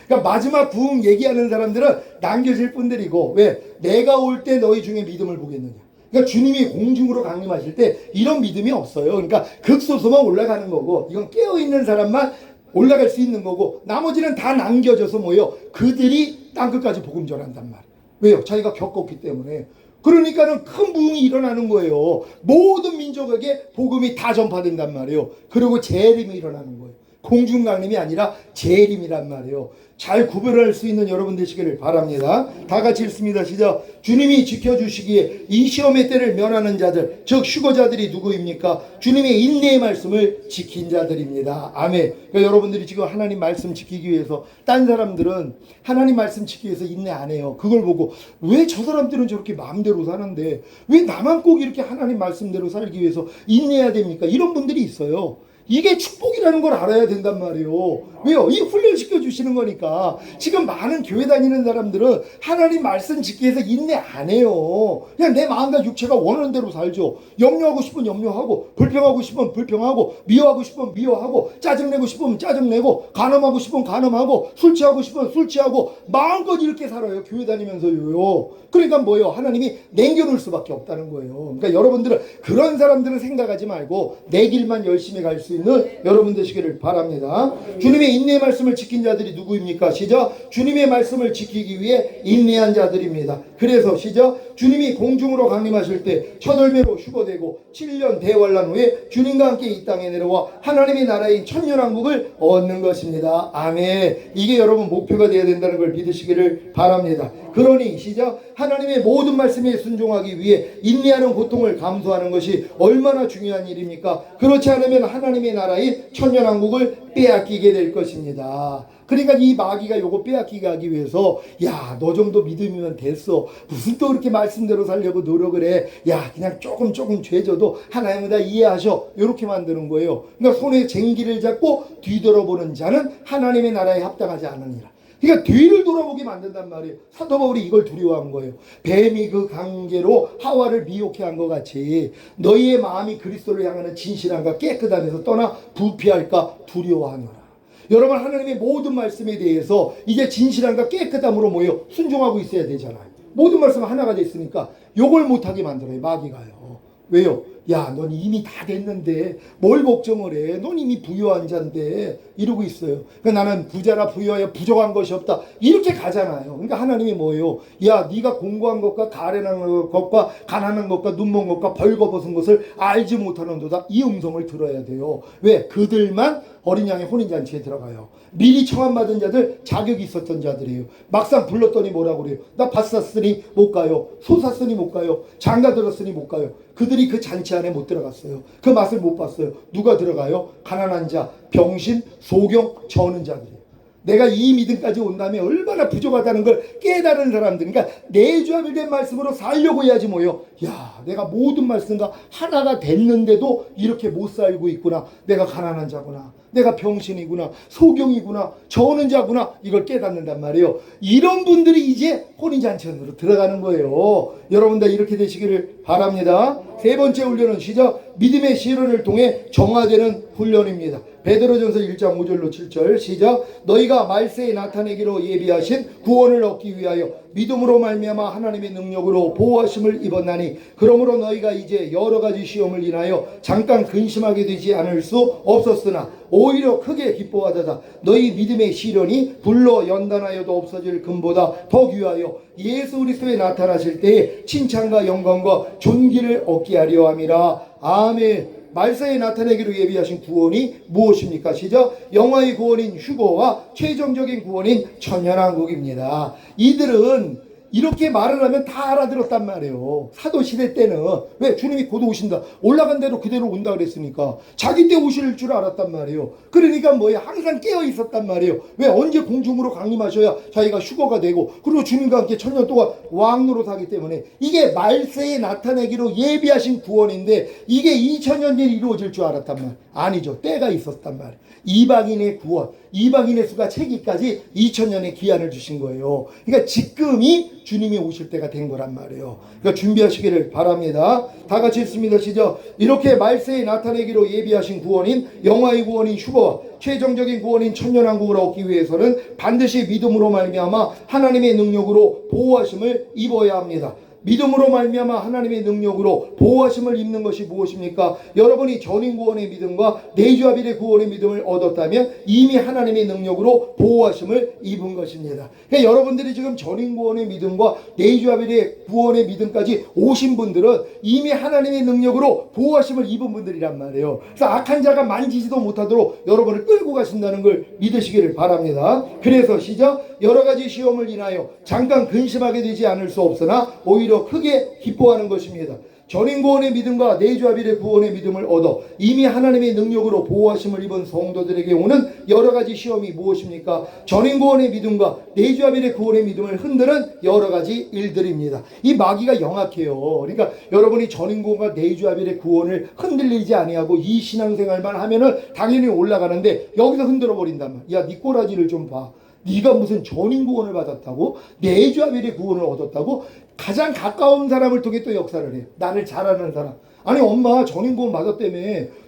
그러니까 마지막 부흥 얘기하는 사람들은 남겨질 뿐들이고, 왜? 내가 올 때 너희 중에 믿음을 보겠느냐. 그러니까 주님이 공중으로 강림하실 때 이런 믿음이 없어요. 그러니까 극소수만 올라가는 거고, 이건 깨어있는 사람만 올라갈 수 있는 거고, 나머지는 다 남겨져서 뭐예요? 그들이 땅끝까지 복음 전한단 말이에요. 왜요? 자기가 겪었기 때문에. 그러니까는 큰 부흥이 일어나는 거예요. 모든 민족에게 복음이 다 전파된단 말이에요. 그리고 재림이 일어나는 거예요. 공중 강림이 아니라 재림이란 말이에요. 잘 구별할 수 있는 여러분 되시기를 바랍니다. 다 같이 읽습니다. 시작. 주님이 지켜주시기에 이 시험의 때를 면하는 자들, 즉 휴거자들이 누구입니까? 주님의 인내의 말씀을 지킨 자들입니다. 아멘. 그러니까 여러분들이 지금 하나님 말씀 지키기 위해서, 딴 사람들은 하나님 말씀 지키기 위해서 인내 안 해요. 그걸 보고 왜 저 사람들은 저렇게 마음대로 사는데 왜 나만 꼭 이렇게 하나님 말씀대로 살기 위해서 인내해야 됩니까? 이런 분들이 있어요. 이게 축복이라는 걸 알아야 된단 말이에요. 왜요? 이 훈련시켜 주시는 거니까. 지금 많은 교회 다니는 사람들은 하나님 말씀 지키기 위해서 인내 안 해요. 그냥 내 마음과 육체가 원하는 대로 살죠. 염려하고 싶으면 염려하고, 불평하고 싶으면 불평하고, 미워하고 싶으면 미워하고, 짜증내고 싶으면 짜증내고, 간음하고 싶으면 간음하고, 술 취하고 싶으면 술 취하고, 마음껏 이렇게 살아요. 교회 다니면서요. 그러니까 뭐예요? 하나님이 남겨놓을 수밖에 없다는 거예요. 그러니까 여러분들은 그런 사람들은 생각하지 말고 내 길만 열심히 갈 수 있는 여러분 되시기를 바랍니다. 주님의 인내의 말씀을 지킨 자들이 누구입니까? 시작. 주님의 말씀을 지키기 위해 인내한 자들입니다. 그래서 시작. 주님이 공중으로 강림하실 때 첫 열매로 휴거되고 7년 대환란 후에 주님과 함께 이 땅에 내려와 하나님의 나라인 천년왕국을 얻는 것입니다. 아멘. 이게 여러분 목표가 되어야 된다는 걸 믿으시기를 바랍니다. 그러니 시작. 하나님의 모든 말씀에 순종하기 위해 인내하는 고통을 감수하는 것이 얼마나 중요한 일입니까? 그렇지 않으면 하나님의 나라인 천년왕국을 빼앗기게 될 것입니다. 그러니까 이 마귀가 요거 빼앗기게 하기 위해서, 야, 너 정도 믿음이면 됐어. 무슨 또 그렇게 말씀대로 살려고 노력을 해. 야, 그냥 조금 죄져도 하나님은 다 이해하셔. 이렇게 만드는 거예요. 그러니까 손에 쟁기를 잡고 뒤돌아보는 자는 하나님의 나라에 합당하지 않으니라. 그러니까 뒤를 돌아보게 만든단 말이에요. 사도 바울이 이걸 두려워한 거예요. 뱀이 그 관계로 하와를 미혹해 한 것 같이 너희의 마음이 그리스도를 향하는 진실함과 깨끗함에서 떠나 부패할까 두려워하노라. 여러분, 하나님의 모든 말씀에 대해서 이제 진실함과 깨끗함으로 모여 순종하고 있어야 되잖아요. 모든 말씀은 하나가 됐으니까 요걸 못하게 만들어요. 마귀가요. 왜요? 야, 넌 이미 다 됐는데 뭘 걱정을 해? 넌 이미 부유한 자인데 이러고 있어요. 그러니까 나는 부자라 부유하여 부족한 것이 없다. 이렇게 가잖아요. 그러니까 하나님이 뭐예요? 야, 네가 공고한 것과 가련한 것과 가난한 것과 눈먼 것과 벌거벗은 것을 알지 못하는도다. 이 음성을 들어야 돼요. 왜? 그들만 어린 양의 혼인잔치에 들어가요. 미리 청함받은 자들, 자격이 있었던 자들이에요. 막상 불렀더니 뭐라고 그래요? 나 밭 샀으니 못 가요. 소 샀으니 못 가요. 장가 들었으니 못 가요. 그들이 그 잔치 안에 못 들어갔어요. 그 맛을 못 봤어요. 누가 들어가요? 가난한 자, 병신, 소경, 저는 자들이에요. 내가 이 믿음까지 온다면 얼마나 부족하다는 걸 깨달은 사람들. 그러니까 내주합일된 말씀으로 살려고 해야지 뭐요. 야, 내가 모든 말씀과 하나가 됐는데도 이렇게 못 살고 있구나. 내가 가난한 자구나. 내가 병신이구나. 소경이구나. 저는 자구나. 이걸 깨닫는단 말이에요. 이런 분들이 이제 혼인잔치 안으로 들어가는 거예요. 여러분 다 이렇게 되시기를 바랍니다. 세 번째 훈련은 시작. 믿음의 실현을 통해 정화되는 훈련입니다. 베드로전서 1장 5절로 7절 시작. 너희가 말세에 나타내기로 예비하신 구원을 얻기 위하여 믿음으로 말미암아 하나님의 능력으로 보호하심을 입었나니 그러므로 너희가 이제 여러 가지 시험을 인하여 잠깐 근심하게 되지 않을 수 없었으나 오히려 크게 기뻐하다가 너희 믿음의 시련이 불로 연단하여도 없어질 금보다 더 귀하여 예수 그리스도에 나타나실 때에 칭찬과 영광과 존귀를 얻게 하려 함이라. 아멘. 말세에 나타내기로 예비하신 구원이 무엇입니까? 시작. 영화의 구원인 휴거와 최종적인 구원인 천년왕국입니다. 이들은 이렇게 말을 하면 다 알아들었단 말이에요. 사도시대 때는 왜? 주님이 곧 오신다. 올라간 대로 그대로 온다 그랬으니까 자기 때 오실 줄 알았단 말이에요. 그러니까 뭐야? 항상 깨어 있었단 말이에요. 왜? 언제 공중으로 강림하셔야 자기가 휴거가 되고 그리고 주님과 함께 천년 동안 왕노릇하기 때문에 이게 말세에 나타내기로 예비하신 구원인데 이게 2000년 뒤에 이루어질 줄 알았단 말. 아니죠. 때가 있었단 말이에요. 이방인의 구원, 이방인의 수가 채기까지 2000년의 기한을 주신 거예요. 그러니까 지금이 주님이 오실 때가 된 거란 말이에요. 그러니까 준비하시기를 바랍니다. 다 같이 읽습니다. 시작. 이렇게 말세에 나타내기로 예비하신 구원인 영화의 구원인 휴거와 최종적인 구원인 천년왕국을 얻기 위해서는 반드시 믿음으로 말미암아 하나님의 능력으로 보호하심을 입어야 합니다. 믿음으로 말미암아 하나님의 능력으로 보호하심을 입는 것이 무엇입니까? 여러분이 전인구원의 믿음과 내주합일의 구원의 믿음을 얻었다면 이미 하나님의 능력으로 보호하심을 입은 것입니다. 그러니까 여러분들이 지금 전인구원의 믿음과 내주합일의 구원의 믿음까지 오신 분들은 이미 하나님의 능력으로 보호하심을 입은 분들이란 말이에요. 그래서 악한 자가 만지지도 못하도록 여러분을 끌고 가신다는 걸 믿으시기를 바랍니다. 그래서 시작. 여러 가지 시험을 인하여 잠깐 근심하게 되지 않을 수 없으나 오히려 크게 기뻐하는 것입니다. 전인구원의 믿음과 내주합일의 구원의 믿음을 얻어 이미 하나님의 능력으로 보호하심을 입은 성도들에게 오는 여러 가지 시험이 무엇입니까? 전인구원의 믿음과 내주합일의 구원의 믿음을 흔드는 여러 가지 일들입니다. 이 마귀가 영악해요. 그러니까 여러분이 전인구원과 내주합일의 구원을 흔들리지 아니하고 이 신앙생활만 하면은 당연히 올라가는데 여기서 흔들어 버린단 말이야. 야, 네 꼬라지를 좀 봐. 네가 무슨 전인구원을 받았다고? 내주합일의 구원을 얻었다고? 가장 가까운 사람을 통해 또 역사를 해. 나를 잘 아는 사람. 아니 엄마 전인구원 받았다며.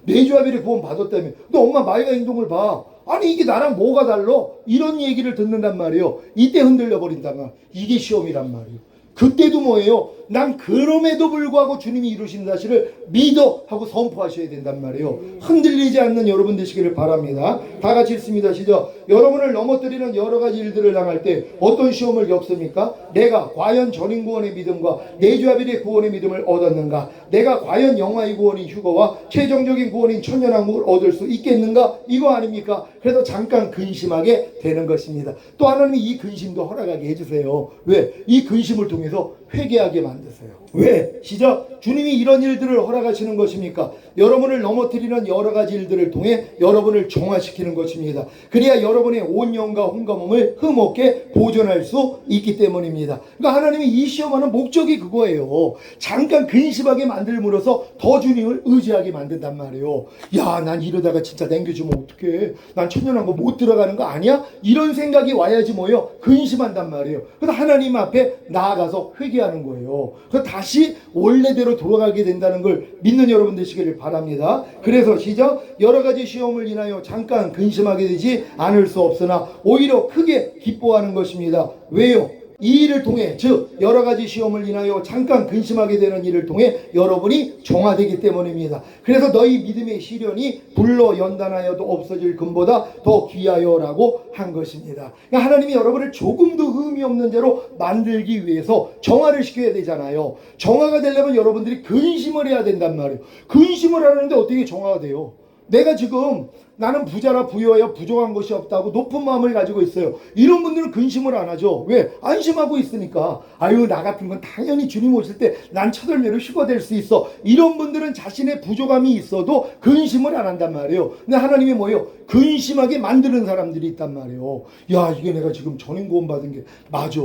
내주합일의 구원 받았다며. 너 엄마 마이가 행동을 봐. 아니 이게 나랑 뭐가 달라? 이런 얘기를 듣는단 말이에요. 이때 흔들려 버린단 말이에요. 이게 시험이란 말이에요. 그때도 뭐예요? 난 그럼에도 불구하고 주님이 이루신 사실을 믿어 하고 선포하셔야 된단 말이에요. 흔들리지 않는 여러분 되시기를 바랍니다. 다 같이 읽습니다. 시작. 여러분을 넘어뜨리는 여러 가지 일들을 당할 때 어떤 시험을 겪습니까? 내가 과연 전인구원의 믿음과 내주합일의 구원의 믿음을 얻었는가? 내가 과연 영화의 구원인 휴거와 최종적인 구원인 천년왕국을 얻을 수 있겠는가? 이거 아닙니까? 그래서 잠깐 근심하게 되는 것입니다. 또 하나님이 이 근심도 허락하게 해주세요. 왜? 이 근심을 통해서 회개하게 만드세요. 왜? 시작. 주님이 이런 일들을 허락하시는 것입니까? 여러분을 넘어뜨리는 여러 가지 일들을 통해 여러분을 정화시키는 것입니다. 그래야 여러분의 온 영과 혼과 몸을 흠없게 보존할 수 있기 때문입니다. 그러니까 하나님이 이 시험하는 목적이 그거예요. 잠깐 근심하게 만들므로써 더 주님을 의지하게 만든단 말이에요. 야, 난 이러다가 진짜 남겨주면 어떡해. 난 천년왕국 못 들어가는 거 아니야? 이런 생각이 와야지 뭐예요? 근심한단 말이에요. 그래서 하나님 앞에 나아가서 회개하는 거예요. 그래서 다시 원래대로 돌아가게 된다는 걸 믿는 여러분 되시기를 바랍니다. 그래서 시작. 여러 가지 시험을 인하여 잠깐 근심하게 되지 않을 수 없으나 오히려 크게 기뻐하는 것입니다. 왜요? 이 일을 통해, 즉 여러 가지 시험을 인하여 잠깐 근심하게 되는 일을 통해 여러분이 정화되기 때문입니다. 그래서 너희 믿음의 시련이 불로 연단하여도 없어질 금보다 더 귀하여라고 한 것입니다. 그러니까 하나님이 여러분을 조금도 의미 없는 자로 만들기 위해서 정화를 시켜야 되잖아요. 정화가 되려면 여러분들이 근심을 해야 된단 말이에요. 근심을 하는데 어떻게 정화가 돼요? 내가 지금 나는 부자라 부여하여 부족한 것이 없다고 높은 마음을 가지고 있어요. 이런 분들은 근심을 안 하죠. 왜? 안심하고 있으니까. 아유, 나 같은 건 당연히 주님 오실 때 난 첫월매로 휴거될 수 있어. 이런 분들은 자신의 부족함이 있어도 근심을 안 한단 말이에요. 근데 하나님이 뭐예요? 근심하게 만드는 사람들이 있단 말이에요. 야, 이게 내가 지금 전인구원 받은 게 맞아?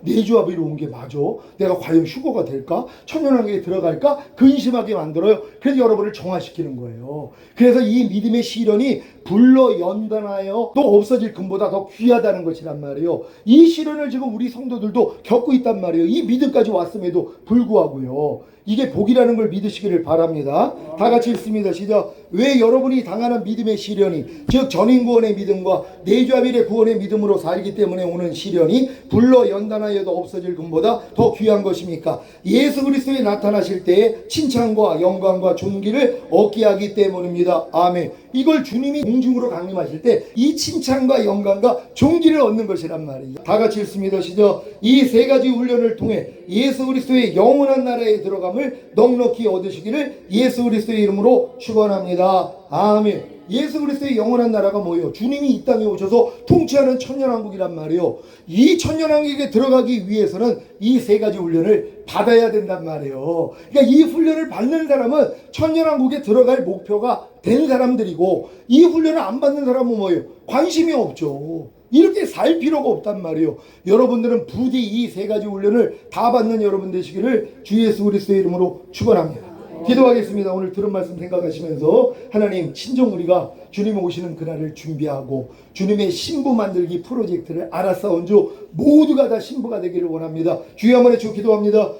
내주합의로 온 게 맞아? 내가 과연 휴거가 될까? 천년왕국에 들어갈까? 근심하게 만들어요. 그래서 여러분을 정화시키는 거예요. 그래서 이 믿음의 시련이 불로 연단하여 또 없어질 금보다 더 귀하다는 것이란 말이에요. 이 시련을 지금 우리 성도들도 겪고 있단 말이에요. 이 믿음까지 왔음에도 불구하고요. 이게 복이라는 걸 믿으시기를 바랍니다. 다 같이 읽습니다. 시작. 왜 여러분이 당하는 믿음의 시련이, 즉 전인구원의 믿음과 내주합일의 구원의 믿음으로 살기 때문에 오는 시련이 불로 연단하여도 없어질 금보다 더 귀한 것입니까? 예수 그리스도에 나타나실 때에 칭찬과 영광과 존귀를 얻게 하기 때문입니다. 아멘. 이걸 주님이 공중으로 강림하실 때 이 칭찬과 영광과 존귀를 얻는 것이란 말이에요. 다 같이 읽습니다. 시작. 이 세 가지 훈련을 통해 예수 그리스도의 영원한 나라에 들어감을 넉넉히 얻으시기를 예수 그리스도의 이름으로 축원합니다. 아멘. 예수 그리스도의 영원한 나라가 뭐예요? 주님이 이 땅에 오셔서 통치하는 천년왕국이란 말이에요. 이 천년왕국에 들어가기 위해서는 이 세 가지 훈련을 받아야 된단 말이에요. 그러니까 이 훈련을 받는 사람은 천년왕국에 들어갈 목표가 된 사람들이고, 이 훈련을 안 받는 사람은 뭐예요? 관심이 없죠. 이렇게 살 필요가 없단 말이에요. 여러분들은 부디 이 세 가지 훈련을 다 받는 여러분 되시기를 주 예수 그리스도의 이름으로 축원합니다. 기도하겠습니다. 오늘 들은 말씀 생각하시면서 하나님, 친정 우리가 주님 오시는 그날을 준비하고 주님의 신부 만들기 프로젝트를 알아싸운 주 모두가 다 신부가 되기를 원합니다. 주여 한번 해주 기도합니다.